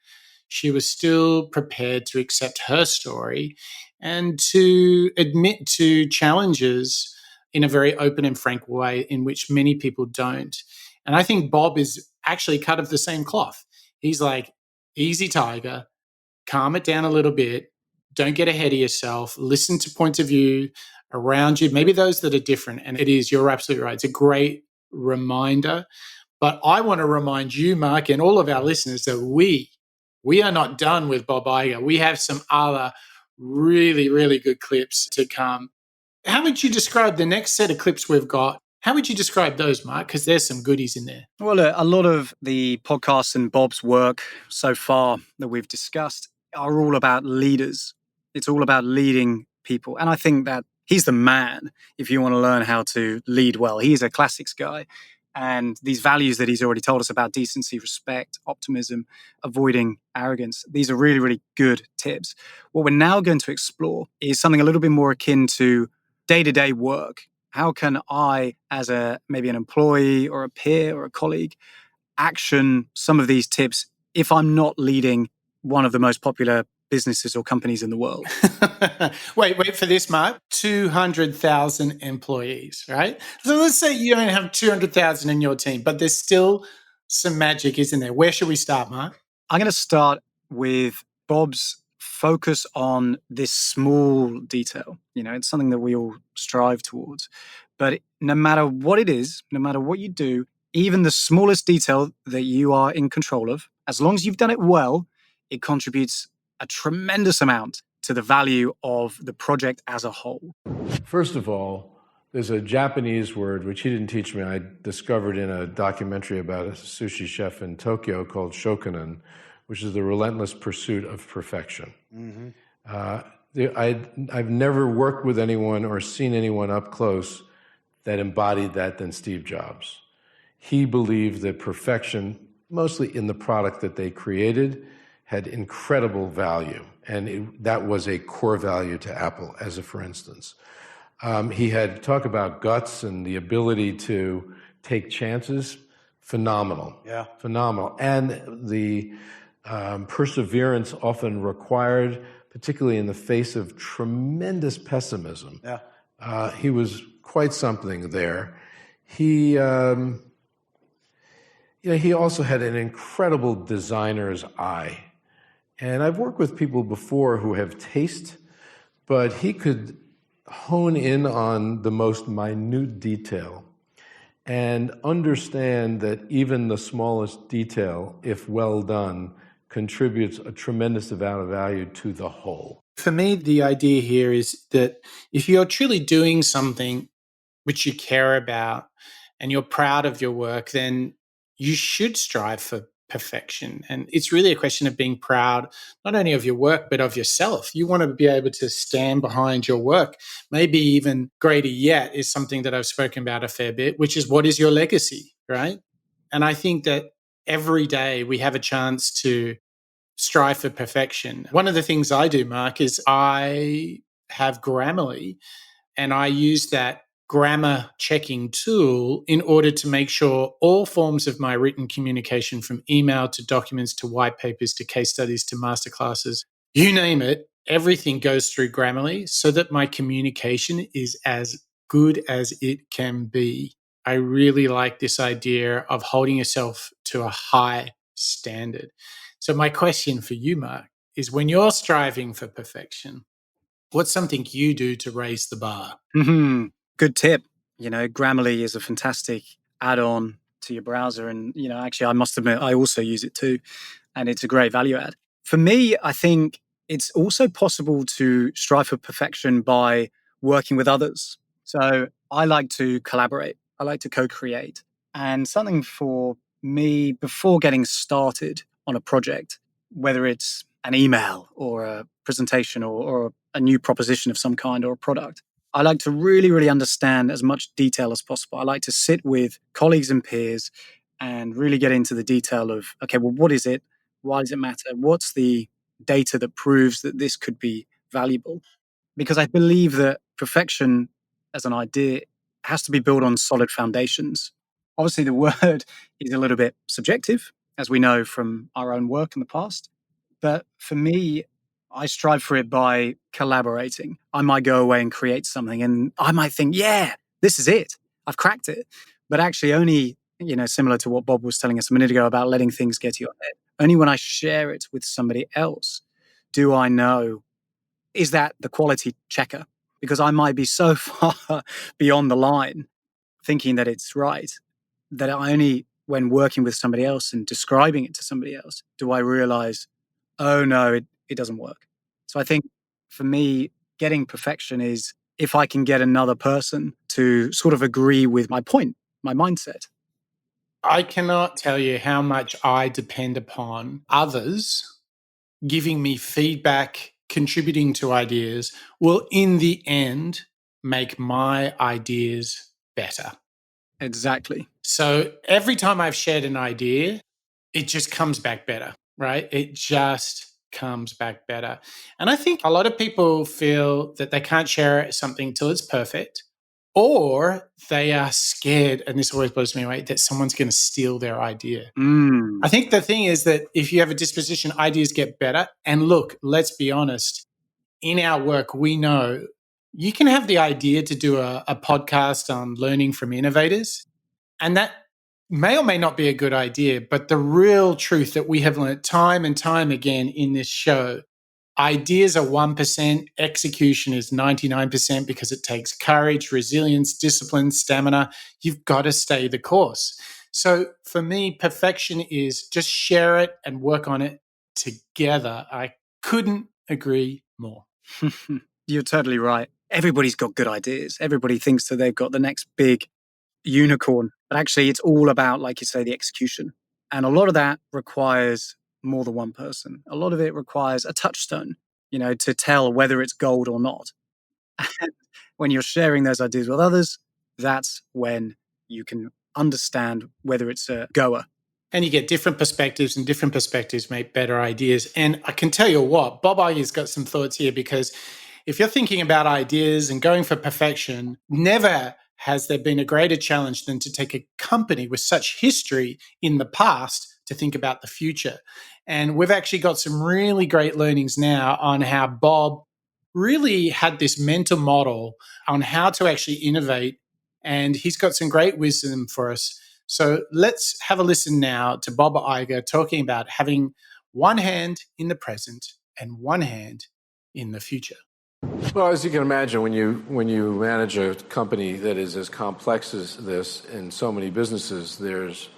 she was still prepared to accept her story and to admit to challenges in a very open and frank way in which many people don't. And I think Bob is actually cut of the same cloth. He's like, easy, Tiger, calm it down a little bit. Don't get ahead of yourself. Listen to points of view around you, maybe those that are different. And it is, you're absolutely right. It's a great reminder. But I want to remind you, Mark, and all of our listeners that we are not done with Bob Iger. We have some other really, really good clips to come. How would you describe the next set of clips we've got? How would you describe those, Mark? Because there's some goodies in there. Well, a lot of the podcasts and Bob's work so far that we've discussed are all about leaders. It's all about leading people. And I think that he's the man if you want to learn how to lead well. He's a classics guy. And these values that he's already told us about, decency, respect, optimism, avoiding arrogance, these are really, really good tips. What we're now going to explore is something a little bit more akin to day-to-day work. How can I, as maybe an employee or a peer or a colleague, action some of these tips if I'm not leading one of the most popular businesses or companies in the world? Wait for this, Mark. 200,000 employees, right? So let's say you don't have 200,000 in your team, but there's still some magic, isn't there? Where should we start, Mark? I'm going to start with Bob's focus on this small detail. It's something that we all strive towards. But no matter what it is, no matter what you do, even the smallest detail that you are in control of, as long as you've done it well, it contributes a tremendous amount to the value of the project as a whole. First of all, there's a Japanese word, which he didn't teach me. I discovered in a documentary about a sushi chef in Tokyo called shokunin, which is the relentless pursuit of perfection. Mm-hmm. I've never worked with anyone or seen anyone up close that embodied that than Steve Jobs. He believed that perfection, mostly in the product that they created, had incredible value. And that was a core value to Apple, as a for instance. He had talk about guts and the ability to take chances. Phenomenal. Yeah. Phenomenal. And the perseverance often required, particularly in the face of tremendous pessimism. Yeah. He was quite something there. He also had an incredible designer's eye. And I've worked with people before who have taste, but he could hone in on the most minute detail and understand that even the smallest detail, if well done, contributes a tremendous amount of value to the whole. For me, the idea here is that if you're truly doing something which you care about and you're proud of your work, then you should strive for perfection. And it's really a question of being proud, not only of your work, but of yourself. You want to be able to stand behind your work. Maybe even greater yet is something that I've spoken about a fair bit, which is, what is your legacy, right? And I think that every day we have a chance to strive for perfection. One of the things I do, Mark, is I have Grammarly, and I use that grammar checking tool in order to make sure all forms of my written communication, from email to documents to white papers to case studies to masterclasses, you name it, everything goes through Grammarly so that my communication is as good as it can be. I really like this idea of holding yourself to a high standard. So my question for you, Mark, is when you're striving for perfection, what's something you do to raise the bar? Mm-hmm. Good tip. Grammarly is a fantastic add-on to your browser. And, actually, I must admit, I also use it too. And it's a great value add. For me, I think it's also possible to strive for perfection by working with others. So I like to collaborate. I like to co-create. And something for me, before getting started on a project, whether it's an email or a presentation or a new proposition of some kind or a product, I like to really, really understand as much detail as possible. I like to sit with colleagues and peers and really get into the detail of, okay, well, what is it? Why does it matter? What's the data that proves that this could be valuable? Because I believe that perfection as an idea has to be built on solid foundations. Obviously, the word is a little bit subjective, as we know from our own work in the past. But for me, I strive for it by collaborating. I might go away and create something, and I might think, yeah, this is it. I've cracked it. But actually, only, similar to what Bob was telling us a minute ago about letting things get to your head, only when I share it with somebody else do I know, is that the quality checker? Because I might be so far beyond the line thinking that it's right that I only, when working with somebody else and describing it to somebody else, do I realize, oh no, it doesn't work. So I think for me, getting perfection is if I can get another person to sort of agree with my point, my mindset. I cannot tell you how much I depend upon others giving me feedback, contributing to ideas will in the end make my ideas better. Exactly. So every time I've shared an idea, it just comes back better, right? It just comes back better. And I think a lot of people feel that they can't share something till it's perfect, or they are scared, and this always blows me away, that someone's going to steal their idea. I think the thing is that if you have a disposition, ideas get better. And look, let's be honest, in our work, we know you can have the idea to do a podcast on learning from innovators, and that may or may not be a good idea. But the real truth that we have learned time and time again in this show, ideas are 1%, execution is 99% because it takes courage, resilience, discipline, stamina. You've got to stay the course. So for me, perfection is just share it and work on it together. I couldn't agree more. You're totally right. Everybody's got good ideas. Everybody thinks that they've got the next big unicorn, but actually it's all about, like you say, the execution. And a lot of that requires more than one person. A lot of it requires a touchstone, to tell whether it's gold or not. And when you're sharing those ideas with others, that's when you can understand whether it's a goer. And you get different perspectives, and different perspectives make better ideas. And I can tell you what, Bob Iger's got some thoughts here, because if you're thinking about ideas and going for perfection, never has there been a greater challenge than to take a company with such history in the past to think about the future. And we've actually got some really great learnings now on how Bob really had this mental model on how to actually innovate. And he's got some great wisdom for us. So let's have a listen now to Bob Iger talking about having one hand in the present and one hand in the future. Well, as you can imagine, when you manage a company that is as complex as this in so many businesses, there's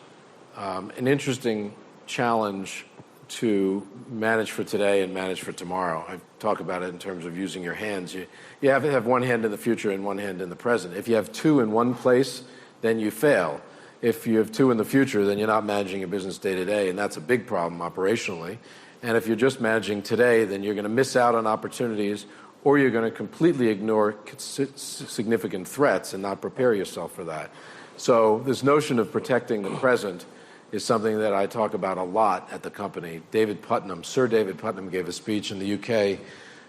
an interesting challenge to manage for today and manage for tomorrow. I talk about it in terms of using your hands. You have to have one hand in the future and one hand in the present. If you have two in one place, then you fail. If you have two in the future, then you're not managing your business day to day, and that's a big problem operationally. And if you're just managing today, then you're going to miss out on opportunities, or you're going to completely ignore significant threats and not prepare yourself for that. So this notion of protecting the present is something that I talk about a lot at the company. Sir David Putnam gave a speech in the UK a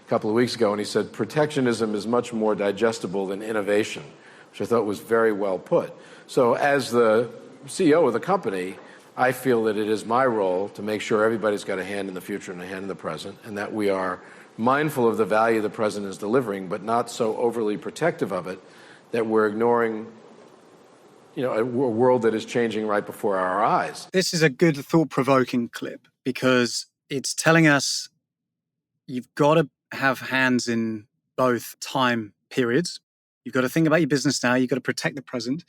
couple of weeks ago, and he said, protectionism is much more digestible than innovation, which I thought was very well put. So as the CEO of the company, I feel that it is my role to make sure everybody's got a hand in the future and a hand in the present, and that we are mindful of the value the present is delivering, but not so overly protective of it that we're ignoring a world that is changing right before our eyes. This is a good thought-provoking clip because it's telling us you've got to have hands in both time periods. You've got to think about your business now. You've got to protect the present,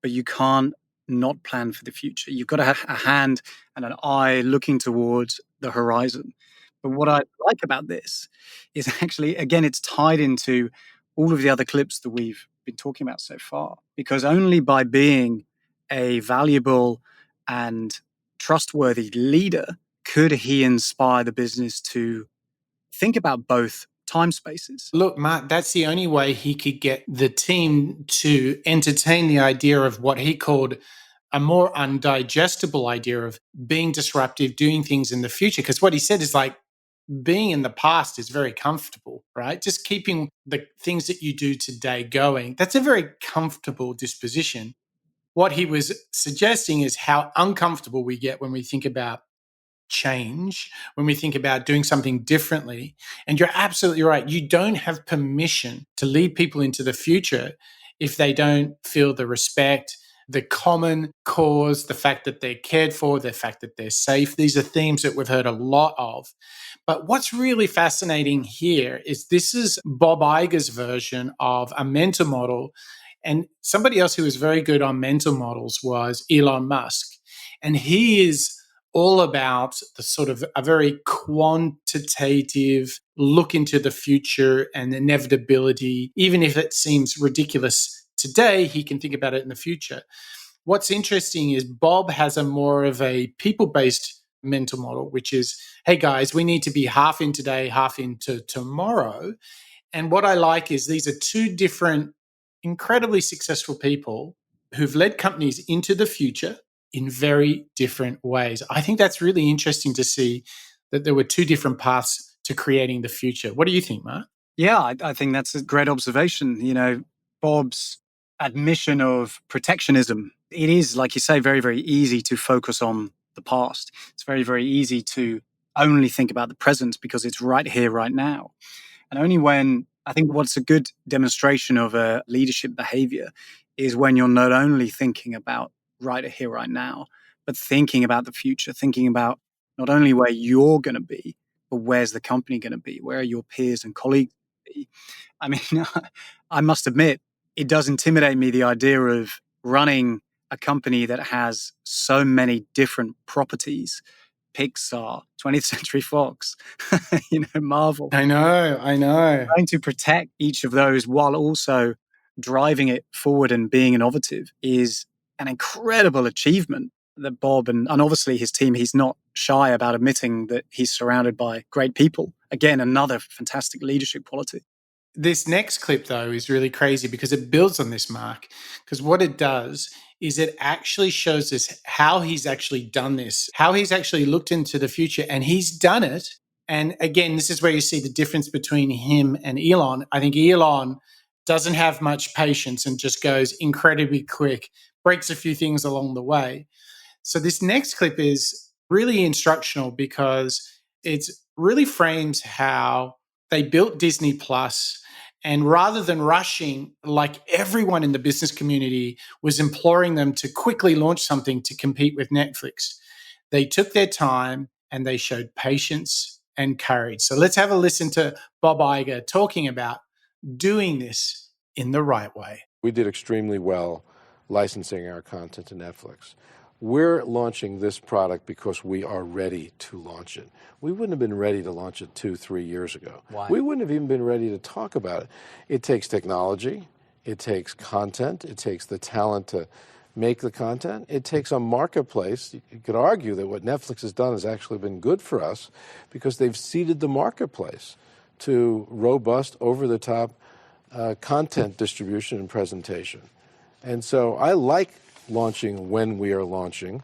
but you can't not plan for the future. You've got to have a hand and an eye looking towards the horizon. But what I like about this is actually, again, it's tied into all of the other clips that we've been talking about so far, because only by being a valuable and trustworthy leader could he inspire the business to think about both time spaces. Look, Mark, that's the only way he could get the team to entertain the idea of what he called a more undigestible idea of being disruptive, doing things in the future. Because what he said is like, being in the past is very comfortable, right? Just keeping the things that you do today going. That's a very comfortable disposition. what he was suggesting is how uncomfortable we get when we think about change, when we think about doing something differently. And you're absolutely right. You don't have permission to lead people into the future if they don't feel the respect, the common cause, the fact that they're cared for, the fact that they're safe. These are themes that we've heard a lot of. But what's really fascinating here is this is Bob Iger's version of a mentor model. And somebody else who was very good on mental models was Elon Musk. And he is all about the sort of a very quantitative look into the future and inevitability. Even if it seems ridiculous today, he can think about it in the future. What's interesting is Bob has a more of a people-based mental model, which is, hey guys, we need to be half in today, half into tomorrow. And what I like is these are two different, incredibly successful people who've led companies into the future in very different ways. I think that's really interesting to see that there were two different paths to creating the future. What do you think, Mark? Yeah, I think that's a great observation. You know, Bob's admission of protectionism, it is, like you say, very, very easy to focus on the past. It's very, very easy to only think about the present because it's right here, right now. And only when, I think what's a good demonstration of a leadership behavior is when you're not only thinking about right here, right now, but thinking about the future, thinking about not only where you're going to be, but where's the company going to be? Where are your peers and colleagues going to be? I mean, I must admit, it does intimidate me, the idea of running a company that has so many different properties. Pixar, 20th Century Fox, Marvel. I know. Trying to protect each of those while also driving it forward and being innovative is an incredible achievement that Bob and obviously his team, he's not shy about admitting that he's surrounded by great people. Again, another fantastic leadership quality. This next clip, though, is really crazy because it builds on this, Mark, because what it does is it actually shows us how he's actually done this, how he's actually looked into the future, and he's done it. And again, this is where you see the difference between him and Elon. I think Elon doesn't have much patience and just goes incredibly quick, breaks a few things along the way. So this next clip is really instructional because it really frames how they built Disney Plus. And rather than rushing, like everyone in the business community was imploring them to quickly launch something to compete with Netflix, they took their time and they showed patience and courage. So let's have a listen to Bob Iger talking about doing this in the right way. We did extremely well licensing our content to Netflix. We're launching this product because we are ready to launch it. We wouldn't have been ready to launch it 2-3 years ago. Why? We wouldn't have even been ready to talk about it. It takes technology, it takes content, it takes the talent to make the content, it takes a marketplace. You could argue that what Netflix has done has actually been good for us because they've seeded the marketplace to robust, over-the-top content distribution and presentation. And so I like launching when we are launching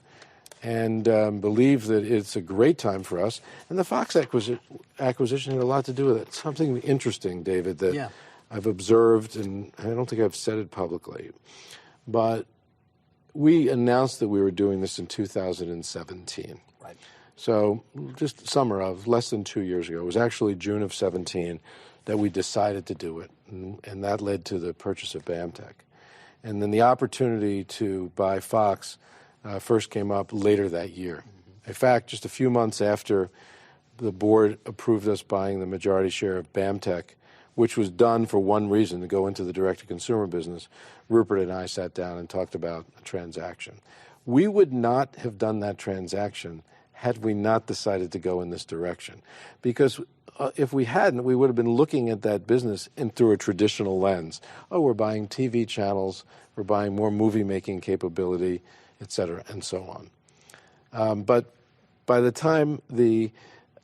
and believe that it's a great time for us. And the Fox acquisition had a lot to do with it. Something interesting, David, that I've observed, and I don't think I've said it publicly, but we announced that we were doing this in 2017. Right. So just summer of less than 2 years ago. It was actually June of 17 that we decided to do it, and that led to the purchase of BAMTech. And then the opportunity to buy Fox first came up later that year. Mm-hmm. In fact, just a few months after the board approved us buying the majority share of BAMTech, which was done for one reason, to go into the direct-to-consumer business, Rupert and I sat down and talked about a transaction. We would not have done that transaction had we not decided to go in this direction. Because if we hadn't, we would have been looking at that business through a traditional lens. Oh, we're buying TV channels, we're buying more movie-making capability, et cetera, and so on. But by the time the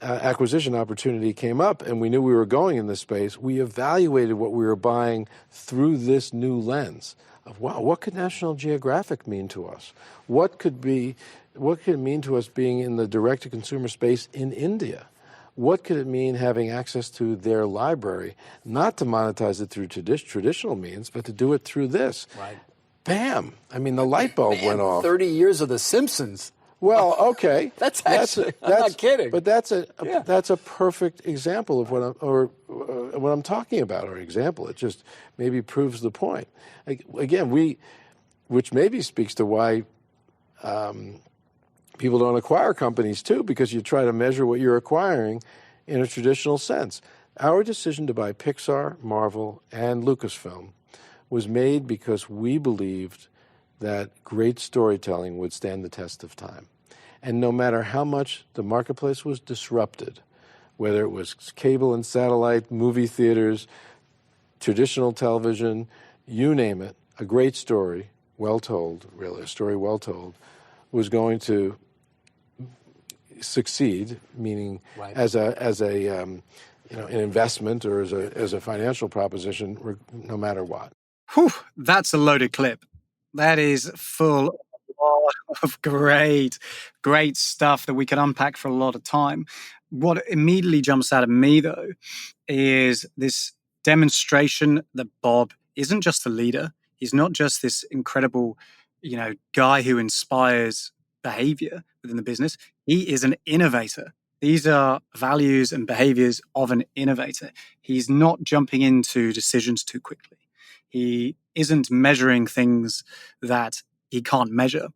acquisition opportunity came up and we knew we were going in this space, we evaluated what we were buying through this new lens of, wow, what could National Geographic mean to us? What could it mean to us being in the direct-to-consumer space in India? What could it mean having access to their library, not to monetize it through traditional means, but to do it through this? Right. bam. I mean, the light bulb went off. 30 years of The Simpsons. Well, okay. That's I'm not kidding. But that's a perfect example of what I'm talking about, or example. It just maybe proves the point. Again, which maybe speaks to why people don't acquire companies too, because you try to measure what you're acquiring in a traditional sense. Our decision to buy Pixar, Marvel, and Lucasfilm was made because we believed that great storytelling would stand the test of time. And no matter how much the marketplace was disrupted, whether it was cable and satellite, movie theaters, traditional television, you name it, a great story, well told, really, a story well told, was going to succeed, meaning right. as an investment or as a financial proposition, no matter what. Whew, that's a loaded clip. That is full of great stuff that we could unpack for a lot of time. What immediately jumps out at me, though, is this demonstration that Bob isn't just a leader. He's not just this incredible, guy who inspires behavior within the business. He is an innovator. These are values and behaviors of an innovator. He's not jumping into decisions too quickly. He isn't measuring things that he can't measure.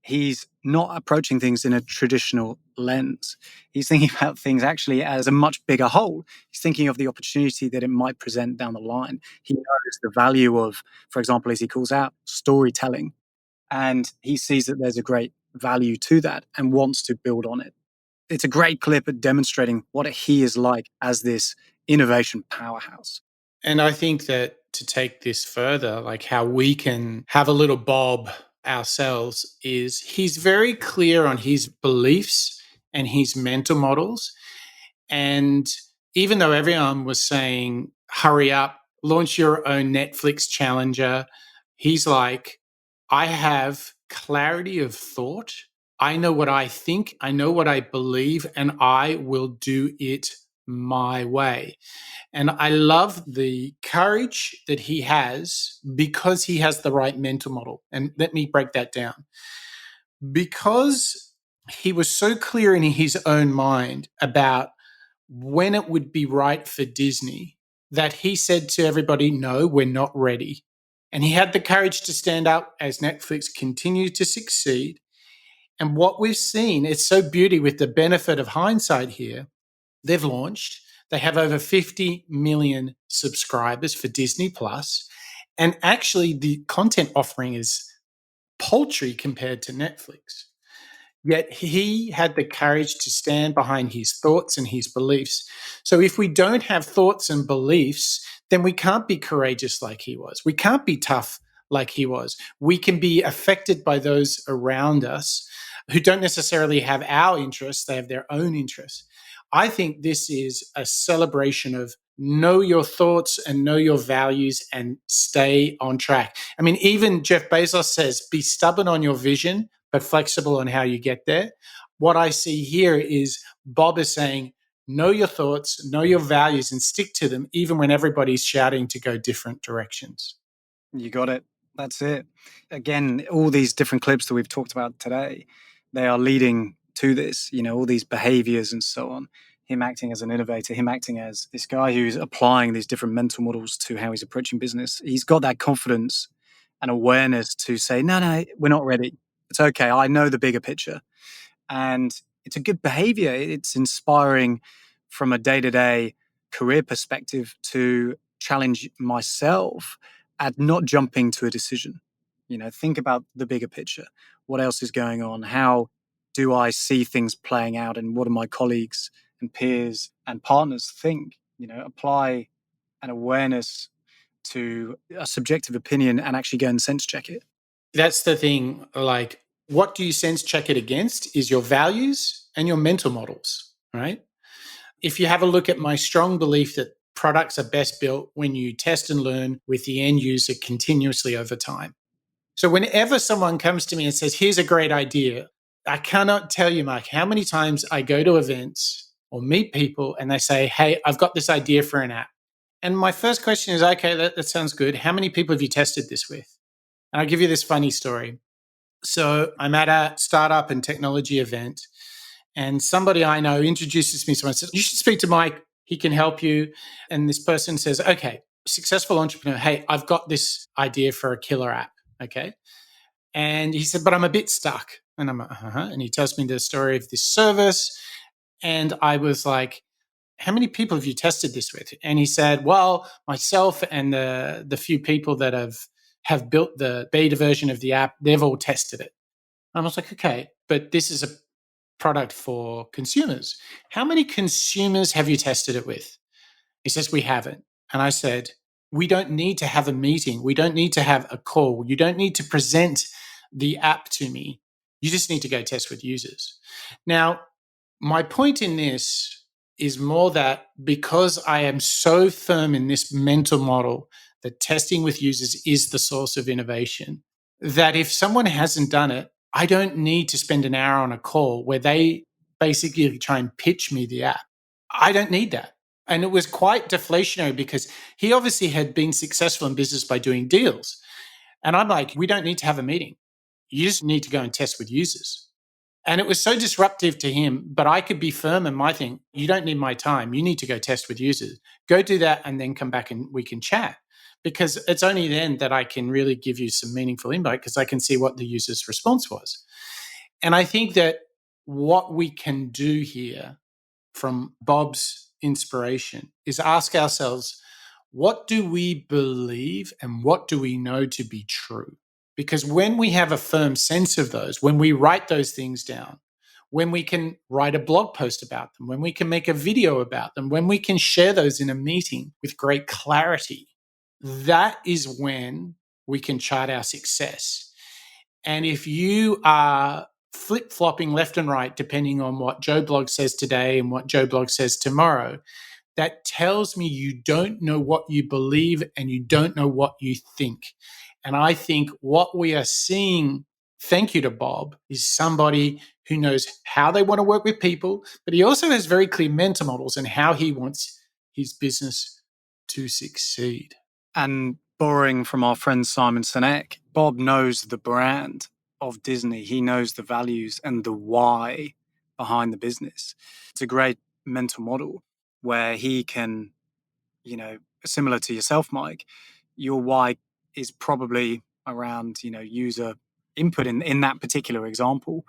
He's not approaching things in a traditional lens. He's thinking about things actually as a much bigger whole. He's thinking of the opportunity that it might present down the line. He knows the value of, for example, as he calls out, storytelling. And he sees that there's a great value to that and wants to build on it. It's a great clip at demonstrating what he is like as this innovation powerhouse. And I think that to take this further, like how we can have a little Bob ourselves, is he's very clear on his beliefs and his mental models. And even though everyone was saying, hurry up, launch your own Netflix challenger, he's like, I have clarity of thought. I know what I think. I know what I believe, and I will do it my way. And I love the courage that he has because he has the right mental model. And let me break that down. Because he was so clear in his own mind about when it would be right for Disney, that he said to everybody, no, we're not ready. And he had the courage to stand up as Netflix continued to succeed. And what we've seen, it's so beauty with the benefit of hindsight here. They've launched. They have over 50 million subscribers for Disney Plus. And actually, the content offering is paltry compared to Netflix. Yet he had the courage to stand behind his thoughts and his beliefs. So if we don't have thoughts and beliefs, then we can't be courageous like he was. We can't be tough like he was. We can be affected by those around us who don't necessarily have our interests. They have their own interests. I think this is a celebration of know your thoughts and know your values and stay on track. I mean, even Jeff Bezos says, be stubborn on your vision, but flexible on how you get there. What I see here is Bob is saying, know your thoughts, know your values, and stick to them, even when everybody's shouting to go different directions. You got it. That's it. Again, all these different clips that we've talked about today, they are leading to this, all these behaviors and so on. Him acting as an innovator, him acting as this guy who's applying these different mental models to how he's approaching business. He's got that confidence and awareness to say, no, we're not ready. It's okay. I know the bigger picture. And it's a good behavior. It's inspiring from a day-to-day career perspective to challenge myself at not jumping to a decision. Think about the bigger picture. What else is going on? How do I see things playing out? And what do my colleagues and peers and partners think? Apply an awareness to a subjective opinion and actually go and sense check it. That's the thing. Like, what do you sense check it against is your values and your mental models, right? If you have a look at my strong belief that products are best built when you test and learn with the end user continuously over time. So whenever someone comes to me and says, here's a great idea, I cannot tell you, Mark, how many times I go to events or meet people and they say, hey, I've got this idea for an app. And my first question is, okay, that sounds good. How many people have you tested this with? And I'll give you this funny story. So I'm at a startup and technology event, and somebody I know introduces me to someone, says, you should speak to Mike. He can help you. And this person says, okay, successful entrepreneur. Hey, I've got this idea for a killer app. Okay. And he said, but I'm a bit stuck. And I'm like, And he tells me the story of this service. And I was like, how many people have you tested this with? And he said, well, myself and the few people that have built the beta version of the app, they've all tested it. And I was like, okay, but this is a product for consumers. How many consumers have you tested it with? He says, we haven't. And I said, we don't need to have a meeting. We don't need to have a call. You don't need to present the app to me. You just need to go test with users. Now, my point in this is more that because I am so firm in this mental model that testing with users is the source of innovation, that if someone hasn't done it, I don't need to spend an hour on a call where they basically try and pitch me the app. I don't need that. And it was quite deflationary because he obviously had been successful in business by doing deals. And I'm like, we don't need to have a meeting. You just need to go and test with users. And it was so disruptive to him, but I could be firm in my thing. You don't need my time. You need to go test with users. Go do that and then come back and we can chat. Because it's only then that I can really give you some meaningful insight because I can see what the user's response was. And I think that what we can do here from Bob's inspiration is ask ourselves, what do we believe and what do we know to be true? Because when we have a firm sense of those, when we write those things down, when we can write a blog post about them, when we can make a video about them, when we can share those in a meeting with great clarity, that is when we can chart our success. And if you are flip-flopping left and right, depending on what Joe Blog says today and what Joe Blog says tomorrow, that tells me you don't know what you believe and you don't know what you think. And I think what we are seeing, thank you to Bob, is somebody who knows how they want to work with people, but he also has very clear mental models and how he wants his business to succeed. And borrowing from our friend Simon Sinek, Bob knows the brand of Disney. He knows the values and the why behind the business. It's a great mental model where he can, similar to yourself, Mike, your why is probably around, user input in that particular example.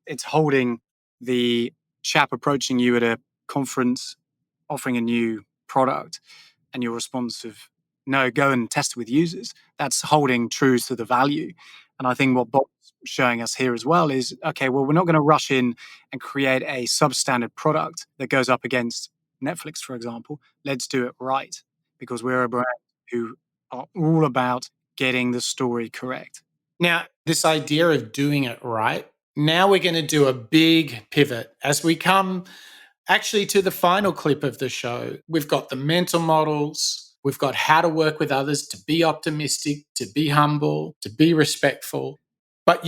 It's holding the chap approaching you at a conference, offering a new product, and your response of, no, go and test it with users. That's holding true to the value. And I think what Bob's showing us here as well is, okay, well, we're not going to rush in and create a substandard product that goes up against Netflix, for example. Let's do it right, because we're a brand who are all about getting the story correct. Now, this idea of doing it right, now we're going to do a big pivot as we come actually to the final clip of the show. We've got the mental models. We've got how to work with others, to be optimistic, to be humble, to be respectful. But,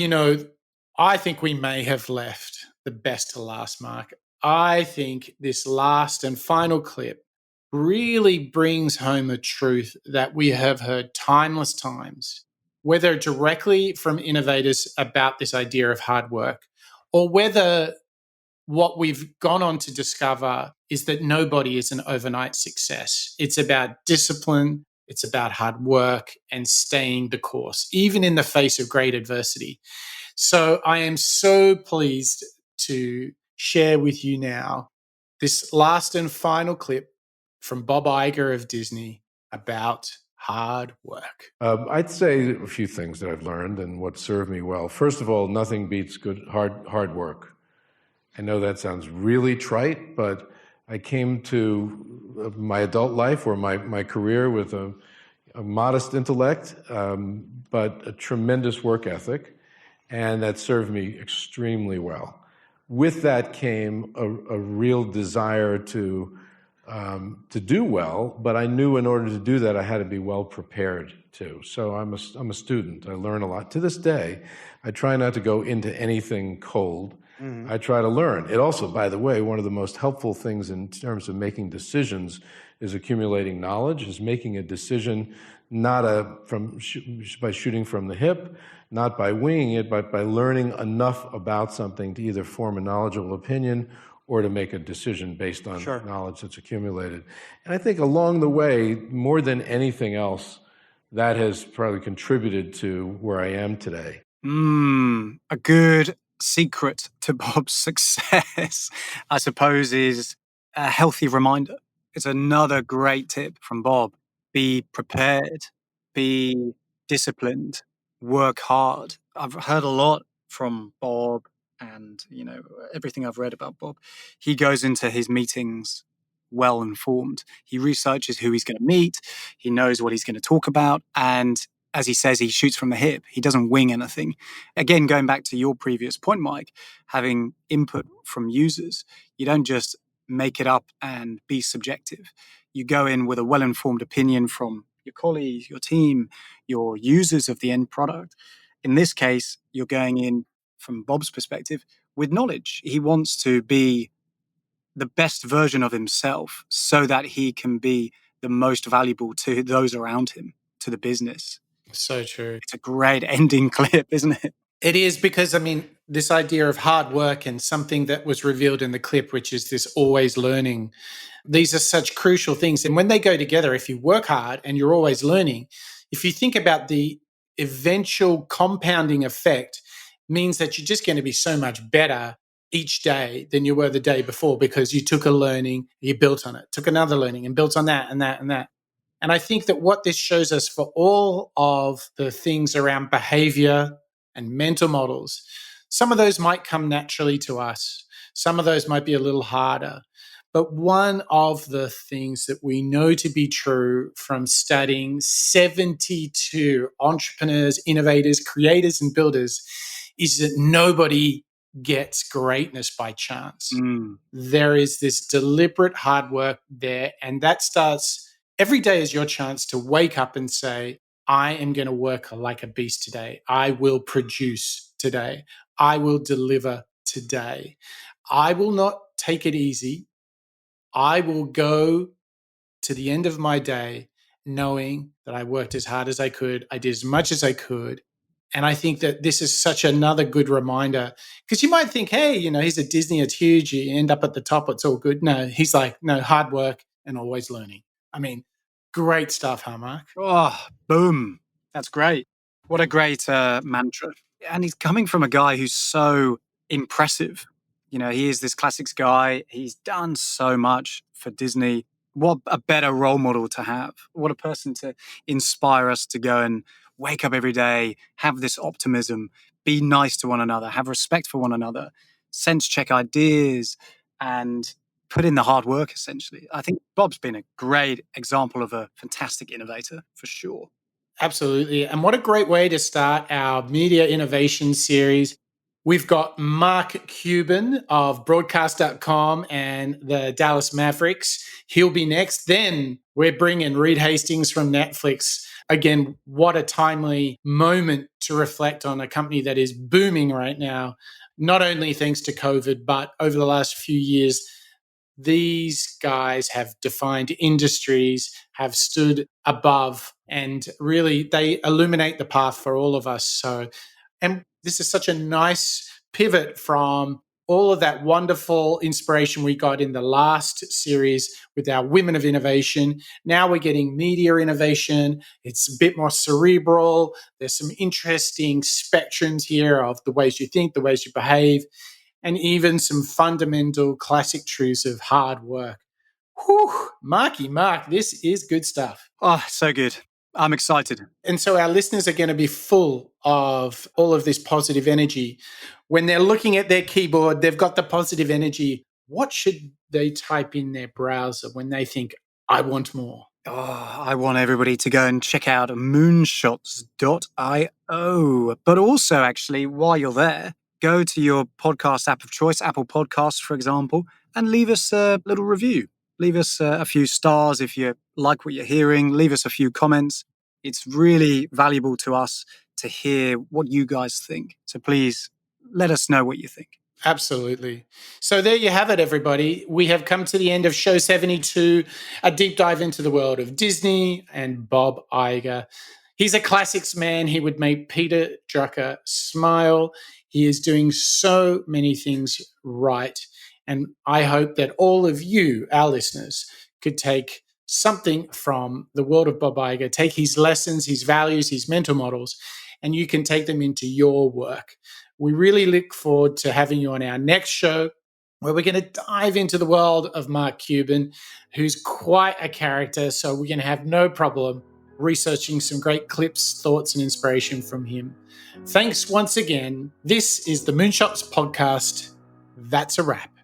I think we may have left the best to last, Mark. I think this last and final clip really brings home a truth that we have heard timeless times, whether directly from innovators about this idea of hard work, or whether what we've gone on to discover is that nobody is an overnight success. It's about discipline, it's about hard work and staying the course, even in the face of great adversity. So I am so pleased to share with you now this last and final clip from Bob Iger of Disney about hard work. I'd say a few things that I've learned and what served me well. First of all, nothing beats good hard work. I know that sounds really trite, but I came to my adult life or my career with a modest intellect, but a tremendous work ethic, and that served me extremely well. With that came a real desire to do well, but I knew in order to do that, I had to be well prepared too. So I'm a student. I learn a lot. To this day, I try not to go into anything cold. I try to learn. It also, by the way, one of the most helpful things in terms of making decisions is accumulating knowledge, is making a decision not by shooting from the hip, not by winging it, but by learning enough about something to either form a knowledgeable opinion or to make a decision based on knowledge that's accumulated. And I think along the way, more than anything else, that has probably contributed to where I am today. A good secret to Bob's success, I suppose, is a healthy reminder. It's another great tip from Bob. Be prepared, be disciplined, work hard. I've heard a lot from Bob and, everything I've read about Bob. He goes into his meetings well informed. He researches who he's going to meet. He knows what he's going to talk about. And as he says, he shoots from the hip. He doesn't wing anything. Again, going back to your previous point, Mike, having input from users, you don't just make it up and be subjective. You go in with a well-informed opinion from your colleagues, your team, your users of the end product. In this case, you're going in, from Bob's perspective, with knowledge. He wants to be the best version of himself so that he can be the most valuable to those around him, to the business. So true. It's a great ending clip, isn't it? It is, because, this idea of hard work and something that was revealed in the clip, which is this always learning, these are such crucial things. And when they go together, if you work hard and you're always learning, if you think about the eventual compounding effect, means that you're just going to be so much better each day than you were the day before, because you took a learning, you built on it, took another learning and built on that and that and that. And I think that what this shows us for all of the things around behavior and mental models, some of those might come naturally to us. Some of those might be a little harder. But one of the things that we know to be true from studying 72 entrepreneurs, innovators, creators, and builders is that nobody gets greatness by chance. There is this deliberate hard work there, and that starts every day is your chance to wake up and say, I am going to work like a beast today. I will produce today. I will deliver today. I will not take it easy. I will go to the end of my day knowing that I worked as hard as I could. I did as much as I could. And I think that this is such another good reminder, because you might think, hey, he's at Disney, it's huge. You end up at the top, it's all good. No, he's like, no, hard work and always learning. Great stuff, huh, Mark? Oh, boom. That's great. What a great mantra. And he's coming from a guy who's so impressive. He is this classics guy. He's done so much for Disney. What a better role model to have. What a person to inspire us to go and wake up every day, have this optimism, be nice to one another, have respect for one another, sense check ideas, and put in the hard work, essentially. I think Bob's been a great example of a fantastic innovator, for sure. Absolutely. And what a great way to start our media innovation series. We've got Mark Cuban of broadcast.com and the Dallas Mavericks. He'll be next. Then we're bringing Reed Hastings from Netflix. Again, what a timely moment to reflect on a company that is booming right now, not only thanks to COVID, but over the last few years. These guys have defined industries, have stood above, and really they illuminate the path for all of us. And this is such a nice pivot from all of that wonderful inspiration we got in the last series with our Women of Innovation. Now we're getting media innovation. It's a bit more cerebral. There's some interesting spectrums here of the ways you think, the ways you behave, and even some fundamental classic truths of hard work. Whew, Mark, this is good stuff. Oh, so good. I'm excited. And so our listeners are going to be full of all of this positive energy. When they're looking at their keyboard, they've got the positive energy. What should they type in their browser when they think, I want more? Oh, I want everybody to go and check out moonshots.io. But also, actually, while you're there, go to your podcast app of choice, Apple Podcasts, for example, and leave us a little review. Leave us a few stars if you like what you're hearing. Leave us a few comments. It's really valuable to us to hear what you guys think. So please let us know what you think. Absolutely. So there you have it, everybody. We have come to the end of show 72, a deep dive into the world of Disney and Bob Iger. He's a classics man. He would make Peter Drucker smile. He is doing so many things right. And I hope that all of you, our listeners, could take something from the world of Bob Iger, take his lessons, his values, his mental models, and you can take them into your work. We really look forward to having you on our next show, where we're going to dive into the world of Mark Cuban, who's quite a character. So we're going to have no problem researching some great clips, thoughts, and inspiration from him. Thanks once again. This is the Moonshots Podcast. That's a wrap.